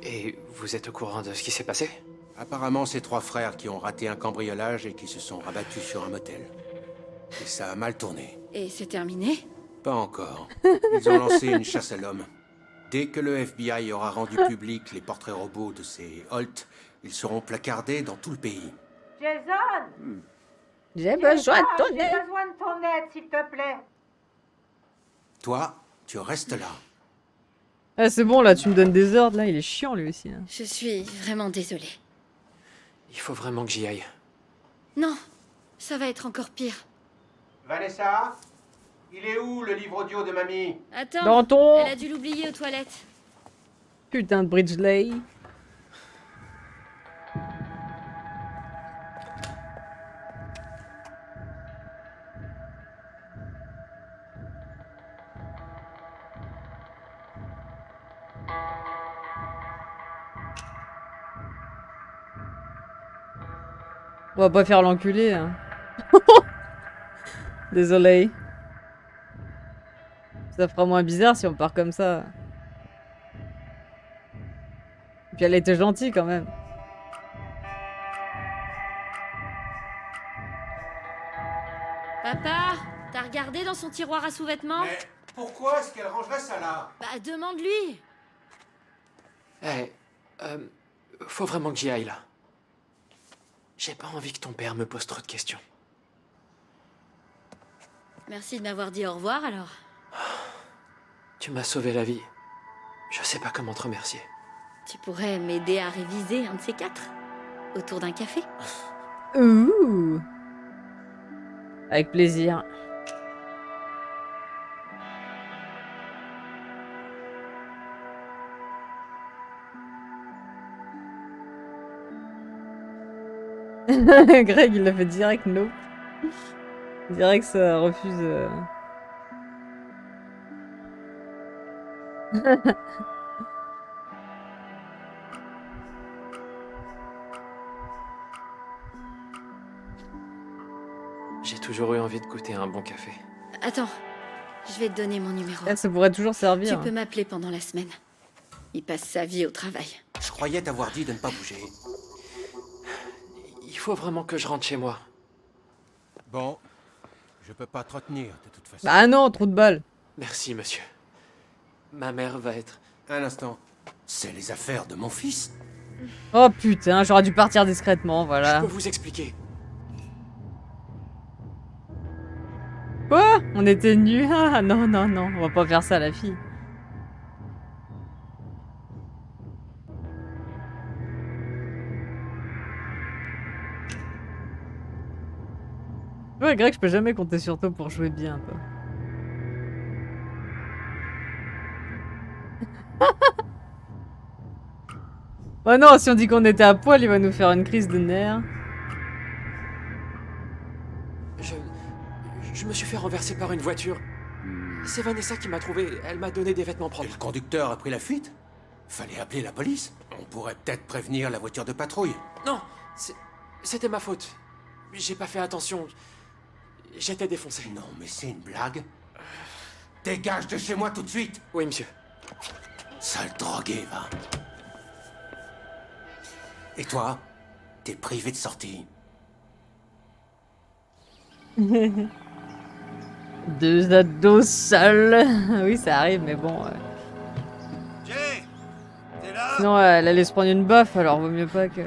Et vous êtes au courant de ce qui s'est passé? Apparemment, c'est 3 frères qui ont raté un cambriolage et qui se sont rabattus sur un motel. Et ça a mal tourné. Et c'est terminé? Pas encore. Ils ont lancé une chasse à l'homme. Dès que le FBI aura rendu public les portraits robots de ces Holt, ils seront placardés dans tout le pays. Jason! J'ai besoin de ton J'ai aide. besoin de ton aide, s'il te plaît. Toi, tu restes là. Ah c'est bon là, tu me donnes des ordres là, il est chiant lui aussi. Hein. Je suis vraiment désolée. Il faut vraiment que j'y aille. Non, ça va être encore pire. Vanessa, il est où le livre audio de mamie? Attends, Dans ton... elle a dû l'oublier aux toilettes. Putain de Bridgeley. On va pas faire l'enculé. Hein. Désolé. Ça fera moins bizarre si on part comme ça. Puis elle était gentille quand même. Papa, t'as regardé dans son tiroir à sous-vêtements? Mais pourquoi est-ce qu'elle rangerait ça là? Bah, demande-lui. Eh, faut vraiment que j'y aille là. J'ai pas envie que ton père me pose trop de questions. Merci de m'avoir dit au revoir alors. Tu m'as sauvé la vie. Je sais pas comment te remercier. Tu pourrais m'aider à réviser un de ces 4 autour d'un café? Ouh. Avec plaisir. Greg, il l'a fait direct, no. Direct, ça refuse. J'ai toujours eu envie de goûter un bon café. Attends, je vais te donner mon numéro. Ah, ça pourrait toujours servir. Tu peux m'appeler pendant la semaine. Il passe sa vie au travail. Je croyais t'avoir dit de ne pas bouger. Il faut vraiment que je rentre chez moi. Bon, je peux pas te retenir de toute façon. Bah non, trop de balles. Merci, monsieur. Ma mère va être... Un instant. C'est les affaires de mon fils. Oh putain, j'aurais dû partir discrètement, voilà. Je peux vous expliquer. Quoi? On était nus? Ah non, non, non, on va pas faire ça à la fille. Ouais, Greg, je peux jamais compter sur toi pour jouer bien, toi. Oh non, si on dit qu'on était à poil, il va nous faire une crise de nerfs. Je me suis fait renverser par une voiture. C'est Vanessa qui m'a trouvé. Elle m'a donné des vêtements propres. Et le conducteur a pris la fuite? Fallait appeler la police. On pourrait peut-être prévenir la voiture de patrouille. Non, c'était ma faute. J'ai pas fait attention. J'étais défoncé. Non, mais c'est une blague. Dégage de chez moi tout de suite. Oui, monsieur. Sale drogué, va. Et toi? T'es privé de sortie. Deux ados seuls. Oui, ça arrive, mais bon. Jay, t'es là? Sinon, elle allait se prendre une baffe, alors vaut mieux pas que...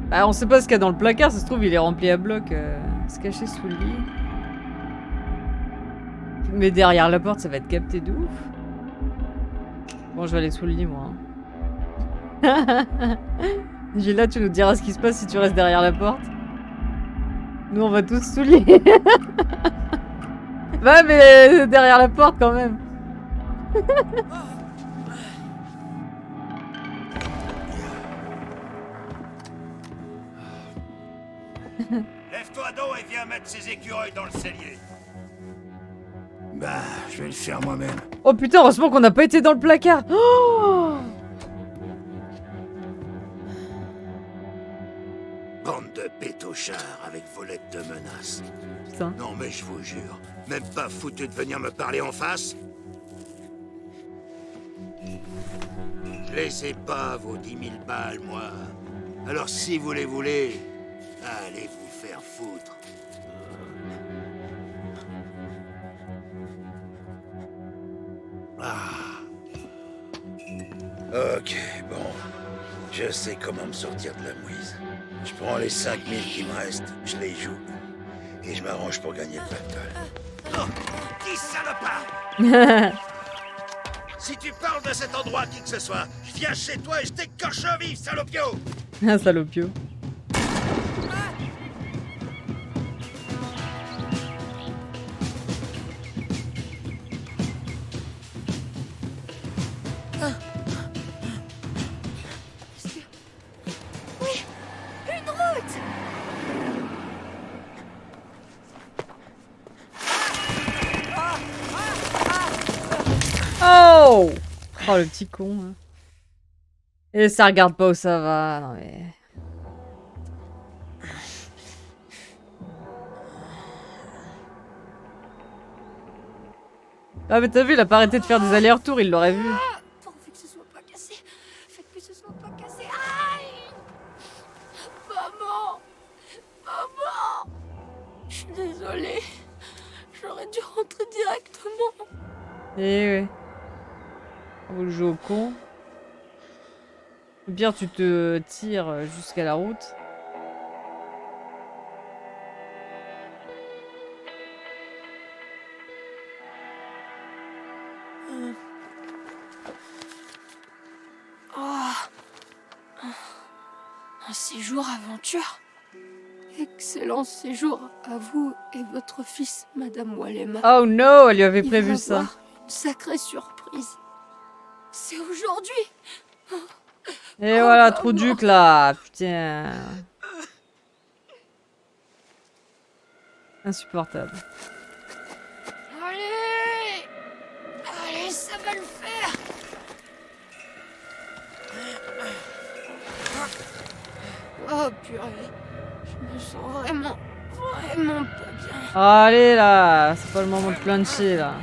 Ah, on sait pas ce qu'il y a dans le placard, ça se trouve, il est rempli à bloc. Se cacher sous le lit. Mais derrière la porte, ça va être capté de ouf. Bon, je vais aller sous le lit, moi. Gila, tu nous diras ce qui se passe si tu restes derrière la porte. Nous, on va tous sous le lit. Va, mais derrière la porte, quand même. Lève-toi donc et viens mettre ces écureuils dans le cellier. Bah, je vais le faire moi-même. Oh putain, heureusement qu'on n'a pas été dans le placard. Oh, Bande de pétochards avec vos lettres de menaces. putain. Non mais je vous jure, même pas foutu de venir me parler en face. Je les ai pas, vos 10 000 balles, moi. Alors si vous les voulez, allez vous faire foutre. Ah. Ok, bon. Je sais comment me sortir de la mouise. Je prends les 5 000 qui me restent, je les joue. Et je m'arrange pour gagner le pactole. Oh, qui salopard! Si tu parles de cet endroit à qui que ce soit, je viens chez toi et je t'écorche vif, salopio! Un salopio. Oui, une route! Oh! Oh, le petit con. Hein. Et ça regarde pas où ça va. Non mais... Ah mais t'as vu, il a pas arrêté de faire des allers-retours, il l'aurait vu. Pourvu que ce soit pas cassé. Faites que ce soit pas cassé. Aïe! Maman! Maman! Je suis désolée. J'aurais dû rentrer directement. Eh ouais. On le joue au con. Ou bien tu te tires jusqu'à la route. Oh. Un séjour aventure. Excellent séjour à vous et votre fils, Madame Walema. Oh no, elle lui avait Il prévu va ça. avoir une sacrée surprise. C'est aujourd'hui. Et voilà, trou duc là, putain. Insupportable. Allez! Allez, ça va le faire! Oh purée, je me sens vraiment pas bien. Allez là, c'est pas le moment de plancher là.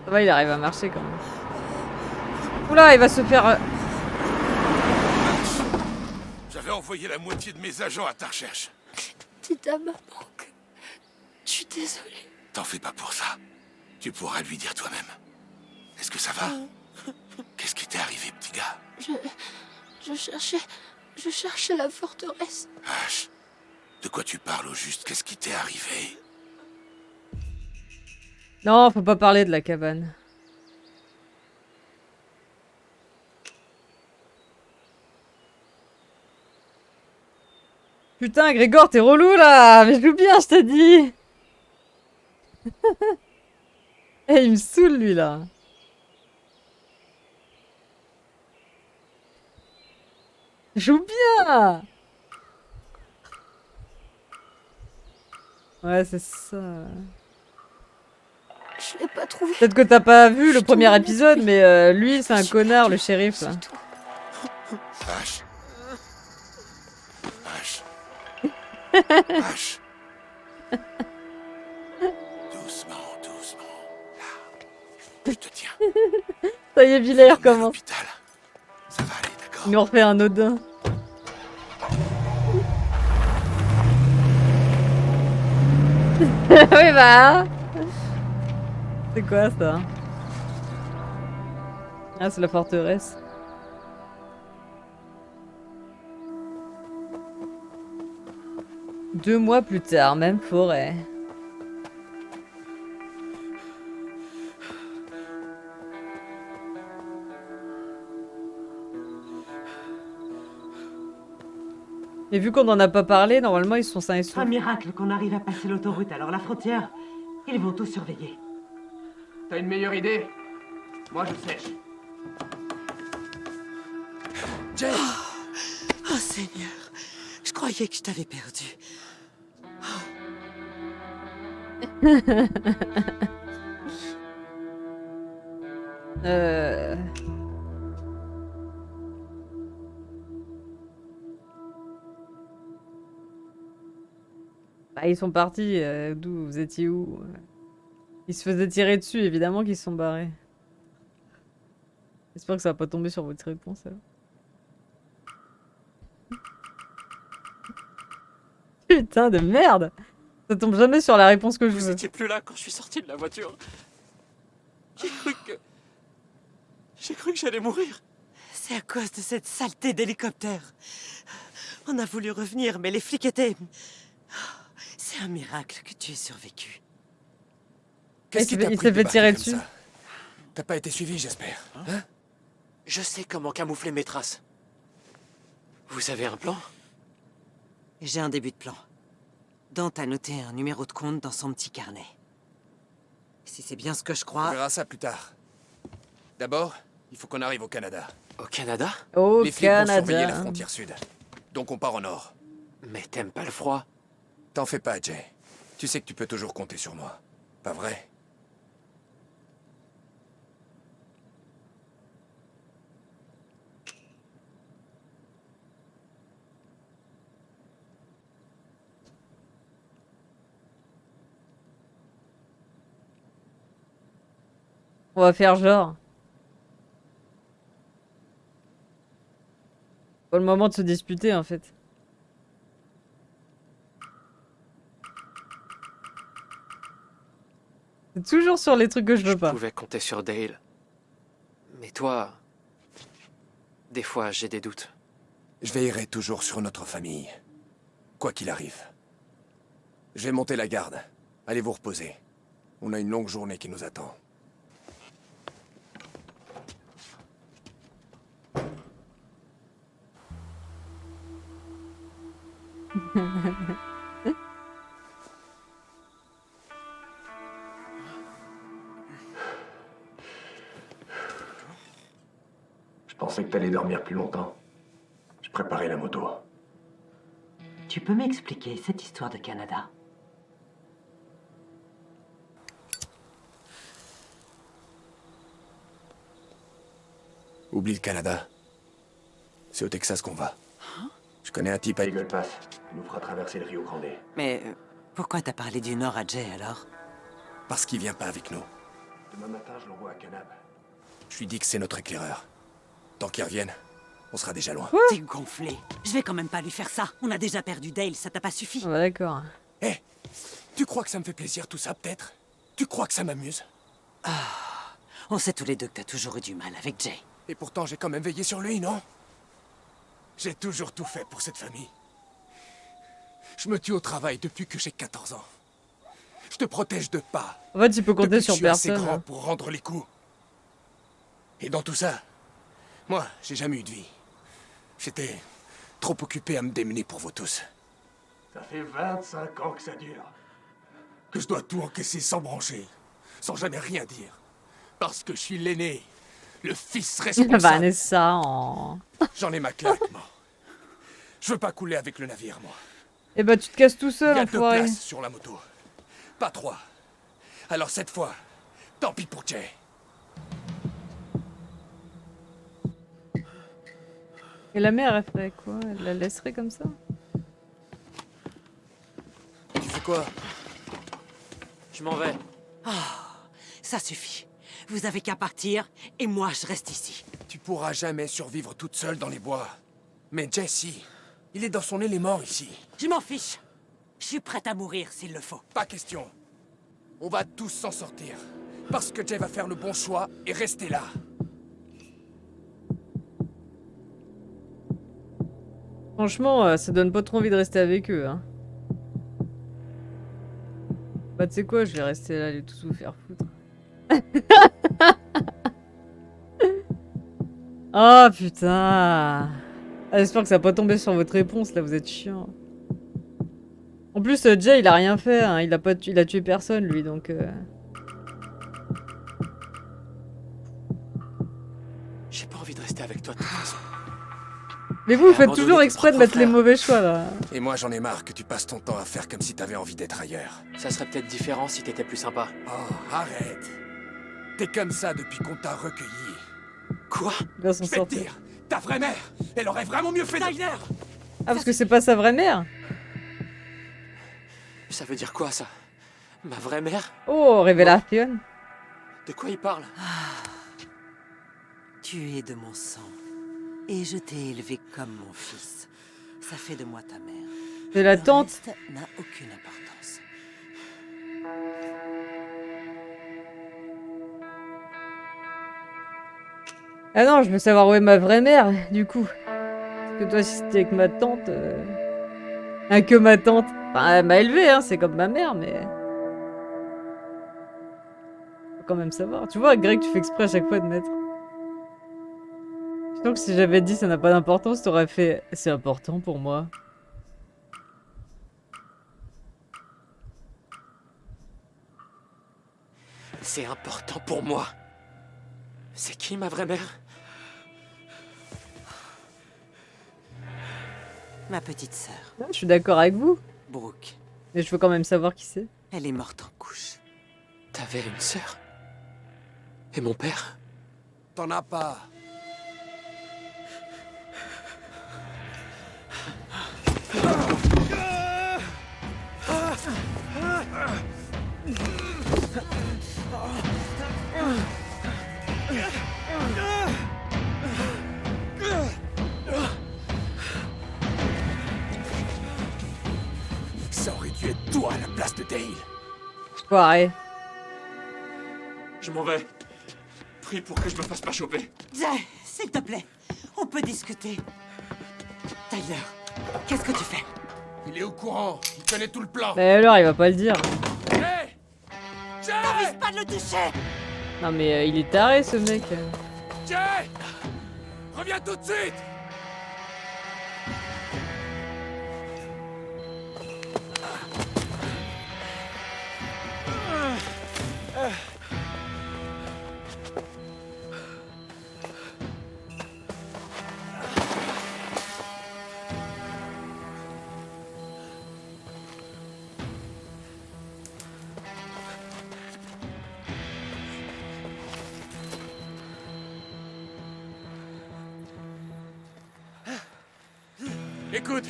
Ça va, il arrive à marcher quand même. Oula, il va se faire... J'avais envoyé la moitié de mes agents à ta recherche. Dites à maman que... Je suis désolée. T'en fais pas pour ça. Tu pourras lui dire toi-même. Est-ce que ça va? Qu'est-ce qui t'est arrivé, petit gars? Je cherchais la forteresse. Ash, de quoi tu parles au juste? Qu'est-ce qui t'est arrivé? Non, faut pas parler de la cabane. Putain, Grégor, t'es relou là! Mais je joue bien, je t'ai dit! Eh, il me saoule lui là! Je joue bien! Ouais, c'est ça. Je l'ai pas trouvé. Peut-être que t'as pas vu le premier épisode, mais lui, c'est un connard, le shérif là. Ash. Ash. Ash. Doucement, doucement. Là. Je te tiens. Ça y est, Villers commence. Ça va aller, d'accord? Il nous refait un Odin. Oui, bah. C'est quoi ça? Ah, c'est la forteresse. Deux mois plus tard, même forêt. Et vu qu'on en a pas parlé, normalement ils sont sains et saufs. Un miracle qu'on arrive à passer l'autoroute, alors la frontière, ils vont tout surveiller. T'as une meilleure idée? Moi, je sèche. Jay! Oh Seigneur, je croyais que je t'avais perdu. Bah, ils sont partis. D'où? Vous étiez où? Ils se faisaient tirer dessus, évidemment qu'ils se sont barrés. J'espère que ça va pas tomber sur votre réponse alors. Putain de merde! Ça tombe jamais sur la réponse que je veux. Vous étiez plus là quand je suis sorti de la voiture. J'ai cru que j'allais mourir. C'est à cause de cette saleté d'hélicoptère. On a voulu revenir, mais les flics étaient... C'est un miracle que tu aies survécu. Qu'est-ce qui t'a il pris s'est de fait débarquer tirer comme dessus. ça? T'as pas été suivi, j'espère. Hein? Je sais comment camoufler mes traces. Vous avez un plan? J'ai un début de plan. Dante a noté un numéro de compte dans son petit carnet. Si c'est bien ce que je On crois... verra ça plus tard. D'abord, il faut qu'on arrive au Canada. Au Canada? Au Les flics vont Canada. surveiller la frontière sud. Donc on part au nord. Mais t'aimes pas le froid? T'en fais pas, Jay. Tu sais que tu peux toujours compter sur moi. Pas vrai? On va faire genre. Pas le moment de se disputer en fait. C'est toujours sur les trucs que je veux pas. Je pouvais compter sur Dale. Mais toi... Des fois, j'ai des doutes. Je veillerai toujours sur notre famille. Quoi qu'il arrive. Je vais monter la garde. Allez vous reposer. On a une longue journée qui nous attend. Je pensais que t'allais dormir plus longtemps. Je préparais la moto. Tu peux m'expliquer cette histoire de Canada? Oublie le Canada. C'est au Texas qu'on va. Je connais un type à Eagle Pass. Il nous fera traverser le Rio Grande. Mais pourquoi t'as parlé du Nord à Jay alors? Parce qu'il vient pas avec nous. Demain matin, je l'envoie à Canab. Je lui dis que c'est notre éclaireur. Tant qu'il revienne, on sera déjà loin. T'es gonflé. Je vais quand même pas lui faire ça. On a déjà perdu Dale, ça t'a pas suffi? Ah bah d'accord. Hé, tu crois que ça me fait plaisir tout ça, peut-être? Tu crois que ça m'amuse? On sait tous les deux que t'as toujours eu du mal avec Jay. Et pourtant, j'ai quand même veillé sur lui, non? J'ai toujours tout fait pour cette famille. Je me tue au travail depuis que j'ai 14 ans. Je te protège de pas. En fait, tu peux compter Depuis sur que je suis assez personne. grand hein. pour rendre les coups. Et dans tout ça, moi, j'ai jamais eu de vie. J'étais trop occupé à me démener pour vous tous. Ça fait 25 ans que ça dure. Que je dois tout encaisser sans broncher, sans jamais rien dire. Parce que je suis l'aîné, le fils responsable. Vanessa en... J'en ai ma claque, moi. Je veux pas couler avec le navire, moi. Eh bah tu te casses tout seul, Il y a 2 enfoiré. places sur la moto. Pas 3. Alors cette fois, tant pis pour Jay. Et la mère, elle ferait quoi? Elle la laisserait comme ça? Tu fais quoi? Je m'en vais. Ça suffit. Vous avez qu'à partir, et moi je reste ici. Tu pourras jamais survivre toute seule dans les bois. Mais Jesse, il est dans son élément ici. Je m'en fiche. Je suis prête à mourir s'il le faut. Pas question. On va tous s'en sortir. Parce que Jay va faire le bon choix et rester là. Franchement, ça donne pas trop envie de rester avec eux. Hein. Bah tu sais quoi, je vais rester là, les tous vous faire foutre. Oh putain. Ah, j'espère que ça va pas tomber sur votre réponse, là, vous êtes chiant. En plus, Jay, il a rien fait, hein. Il a tué personne, lui, donc... J'ai pas envie de rester avec toi de toute façon. Mais vous, vous faites Abandonner toujours tes exprès de propres mettre les frères. mauvais choix, là. Et moi, j'en ai marre que tu passes ton temps à faire comme si t'avais envie d'être ailleurs. Ça serait peut-être différent si t'étais plus sympa. Oh, arrête. T'es comme ça depuis qu'on t'a recueilli. Quoi? Il va s'en Je vais te sortir. dire, ta vraie mère, elle aurait vraiment mieux fait de... Ah, parce que c'est pas sa vraie mère? Ça veut dire quoi, ça? Ma vraie mère? Oh, révélation. De quoi il parle? Tu es de mon sang. Et je t'ai élevé comme mon fils. Ça fait de moi ta mère. C'est la Le tante. reste n'a aucune importance. Ah non, je veux savoir où est ma vraie mère, du coup. Parce que toi, si c'était avec ma tante... Ah, que ma tante. Enfin, elle m'a élevé, hein, c'est comme ma mère, mais... Faut quand même savoir. Tu vois, Greg, tu fais exprès à chaque fois de mettre... Je pense que si j'avais dit ça n'a pas d'importance, t'aurais fait... C'est important pour moi. C'est important pour moi. C'est qui ma vraie mère? Ma petite sœur, Ouais, je suis d'accord avec vous. Brooke. Mais je veux quand même savoir qui c'est. Elle est morte en couche. T'avais une sœur? Et mon père? T'en as pas. Ça aurait dû être toi à la place de Dale. Pareil. Je m'en vais. Prie pour que je me fasse pas choper. Jay, s'il te plaît, on peut discuter. Tyler, qu'est-ce que tu fais? Il est au courant, il connaît tout le plan. Mais alors, il va pas le dire. Hey! T'avises pas de le toucher! Non mais il est taré, ce mec. Jay! Reviens tout de suite! Écoute,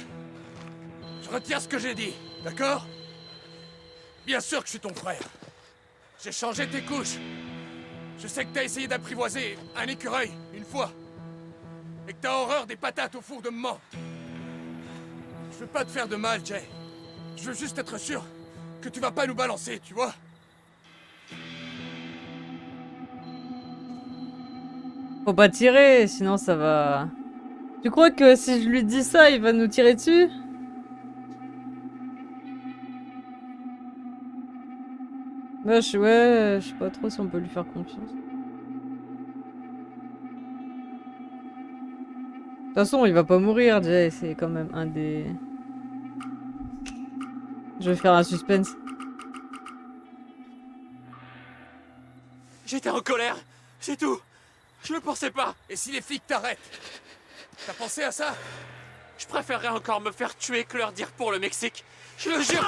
je retire ce que j'ai dit, d'accord? Bien sûr que je suis ton frère. J'ai changé tes couches. Je sais que t'as essayé d'apprivoiser un écureuil, une fois. Et que t'as horreur des patates au four de maman. Je veux pas te faire de mal, Jay. Je veux juste être sûr que tu vas pas nous balancer, tu vois? Faut pas tirer, sinon ça va... Tu crois que si je lui dis ça, il va nous tirer dessus? Bah, ouais, je sais pas trop si on peut lui faire confiance. De toute façon, il va pas mourir, Jay, c'est quand même un des... Je vais faire un suspense. J'étais en colère, c'est tout. Je le pensais pas. Et si les flics t'arrêtent? T'as pensé à ça? Je préférerais encore me faire tuer que leur dire pour le Mexique. Je le jure.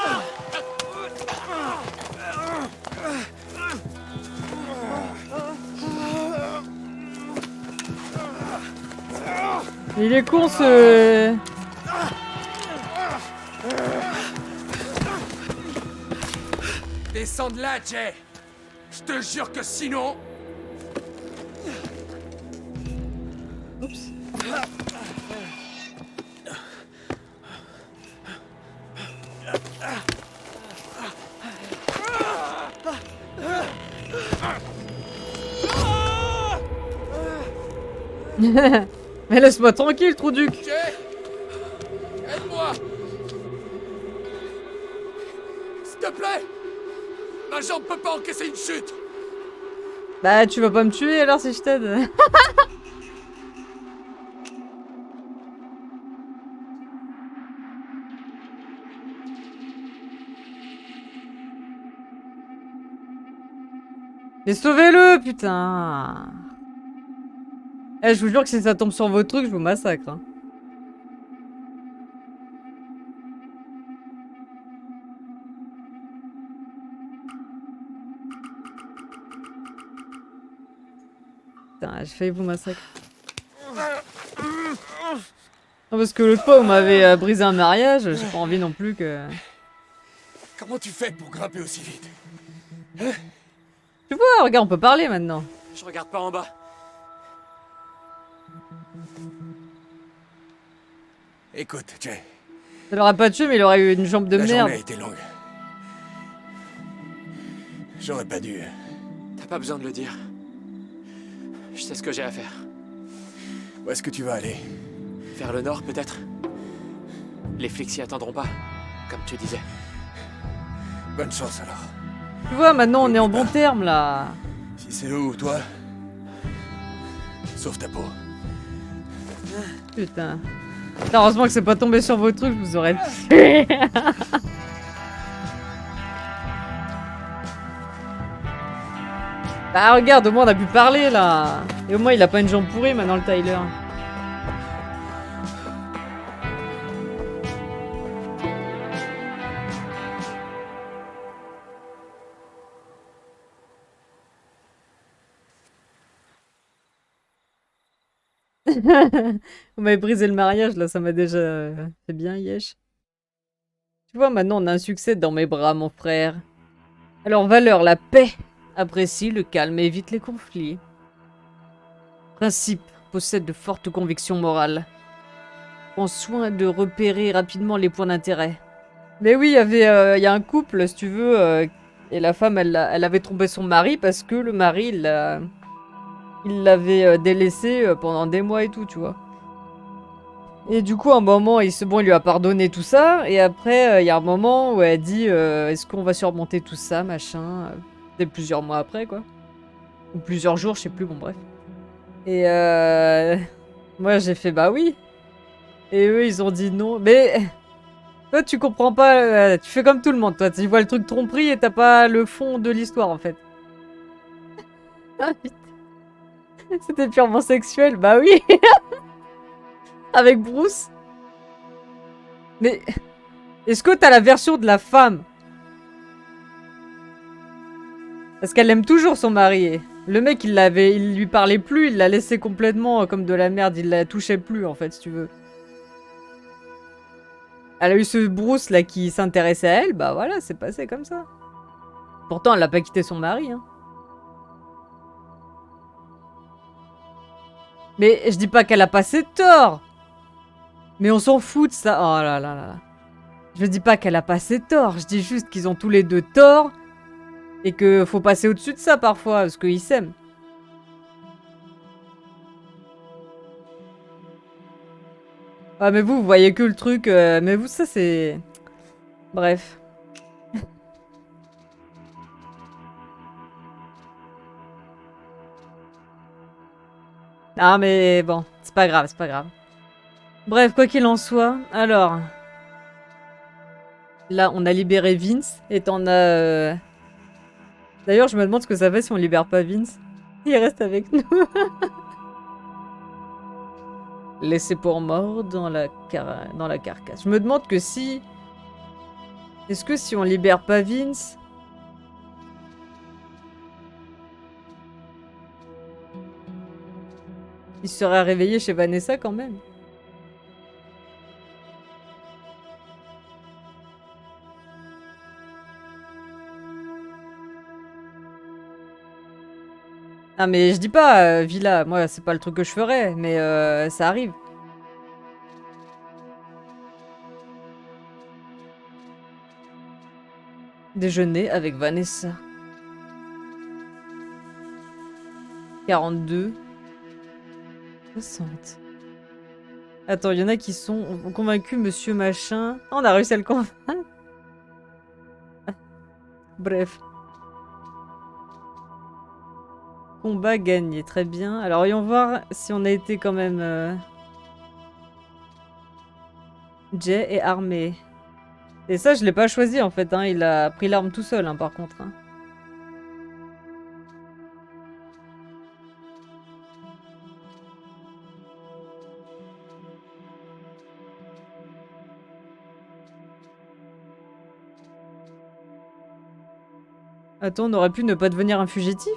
Il est con ce... Descends de là, Jay. Je te jure que sinon... Oups. Mais laisse-moi tranquille, Trouduc. Jay, aide-moi. S'il te plaît. Ma jambe peut pas encaisser une chute. Bah, tu vas pas me tuer alors si je t'aide. Mais sauvez-le, putain. Eh, je vous jure que si ça tombe sur vos trucs, je vous massacre. Hein. Putain, j'ai failli vous massacrer. Non, parce que l'autre fois, vous m'avez brisé un mariage, j'ai pas envie non plus que... Comment tu fais pour grimper aussi vite? Hein? Tu vois, regarde, on peut parler maintenant. Je regarde pas en bas. Écoute, Jay. Ça l'aurait pas tué, mais il aurait eu une jambe de La merde. journée a été longue. J'aurais pas dû. T'as pas besoin de le dire. Je sais ce que j'ai à faire. Où est-ce que tu vas aller? Vers le nord, peut-être? Les flics s'y attendront pas, comme tu disais. Bonne chance alors. Tu vois, maintenant on est en bon terme là. Si c'est eux ou toi, sauve ta peau. Putain. Heureusement que c'est pas tombé sur vos trucs, je vous aurais tué. Bah regarde, au moins on a pu parler là. Et au moins il a pas une jambe pourrie maintenant le Tyler. Vous m'avez brisé le mariage là, ça m'a déjà fait bien yesh. Tu vois, maintenant on a un succès dans mes bras, mon frère. Alors valeur, la paix. Apprécie le calme et évite les conflits. Principe, possède de fortes convictions morales. Prends soin de repérer rapidement les points d'intérêt. Mais oui, il y a un couple, si tu veux, et la femme, elle avait trompé son mari parce que le mari, il l'avait délaissé pendant des mois et tout, tu vois. Et du coup, à un moment, il lui a pardonné tout ça. Et après, il y a un moment où elle dit est-ce qu'on va surmonter tout ça, machin. C'était plusieurs mois après, quoi. Ou plusieurs jours, je sais plus, bon, bref. Et moi, j'ai fait bah oui. Et eux, ils ont dit non. Mais toi, tu comprends pas. Tu fais comme tout le monde, toi. Tu vois le truc tromperie et t'as pas le fond de l'histoire, en fait. Ah, putain. C'était purement sexuel, bah oui. Avec Bruce. Mais est-ce que t'as la version de la femme? Parce qu'elle aime toujours son mari. Le mec, il lui parlait plus, il l'a laissé complètement comme de la merde, il la touchait plus en fait, si tu veux. Elle a eu ce Bruce là qui s'intéressait à elle, bah voilà, c'est passé comme ça. Pourtant, elle n'a pas quitté son mari. Hein. Mais je dis pas qu'elle a passé tort. Mais on s'en fout de ça. Oh là là là là. Je dis pas qu'elle a passé tort. Je dis juste qu'ils ont tous les deux tort. Et que faut passer au-dessus de ça parfois, parce qu'ils s'aiment. Ah mais vous voyez que le truc... mais vous, ça c'est... Bref. Ah mais bon, c'est pas grave, c'est pas grave. Bref, quoi qu'il en soit, alors... Là, on a libéré Vince, et t'en as... D'ailleurs, je me demande ce que ça fait si on libère pas Vince. Il reste avec nous. Laissé pour mort dans la carcasse. Je me demande que si... Est-ce que si on libère pas Vince... Il serait réveillé chez Vanessa quand même. Ah mais je dis pas, Villa, moi c'est pas le truc que je ferais, mais ça arrive. Déjeuner avec Vanessa. 42. 60. Attends, il y en a qui ont convaincu Monsieur Machin. Oh, on a réussi à le convaincre. Bref. Combat gagné, très bien. Alors, voyons voir si on a été quand même... Jay est armé. Et ça, je l'ai pas choisi en fait. Hein. Il a pris l'arme tout seul, hein, par contre. Hein. Attends, on aurait pu ne pas devenir un fugitif?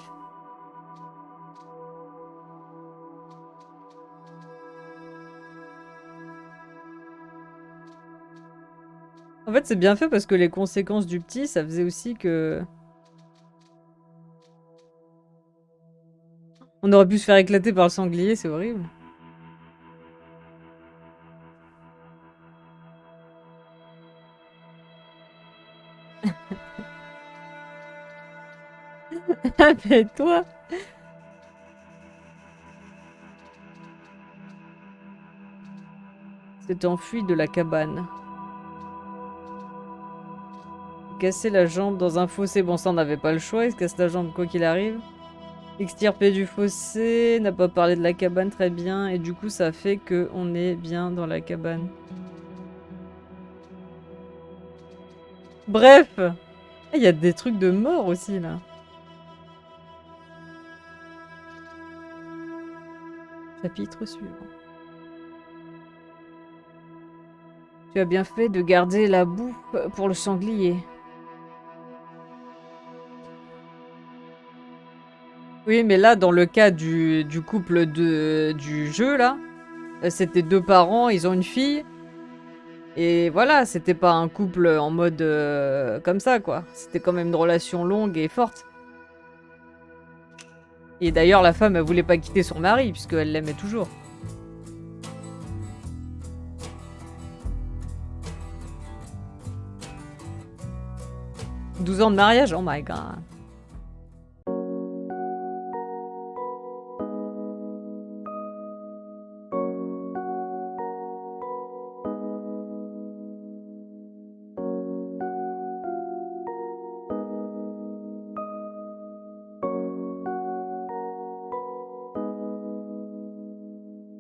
En fait, c'est bien fait parce que les conséquences du petit, ça faisait aussi que... On aurait pu se faire éclater par le sanglier, c'est horrible. Ah mais toi... s'est enfui de la cabane. Casser la jambe dans un fossé. Bon, ça, on n'avait pas le choix. Il se casse la jambe quoi qu'il arrive. Extirpé du fossé. N'a pas parlé de la cabane très bien. Et du coup, ça fait qu'on est bien dans la cabane. Bref. Il y a des trucs de mort aussi, là. Chapitre suivant. Tu as bien fait de garder la bouffe pour le sanglier. Oui, mais là, dans le cas du couple du jeu, là, c'était deux parents, ils ont une fille. Et voilà, c'était pas un couple en mode comme ça, quoi. C'était quand même une relation longue et forte. Et d'ailleurs, la femme, elle voulait pas quitter son mari, puisqu'elle l'aimait toujours. « 12 ans de mariage? Oh my god.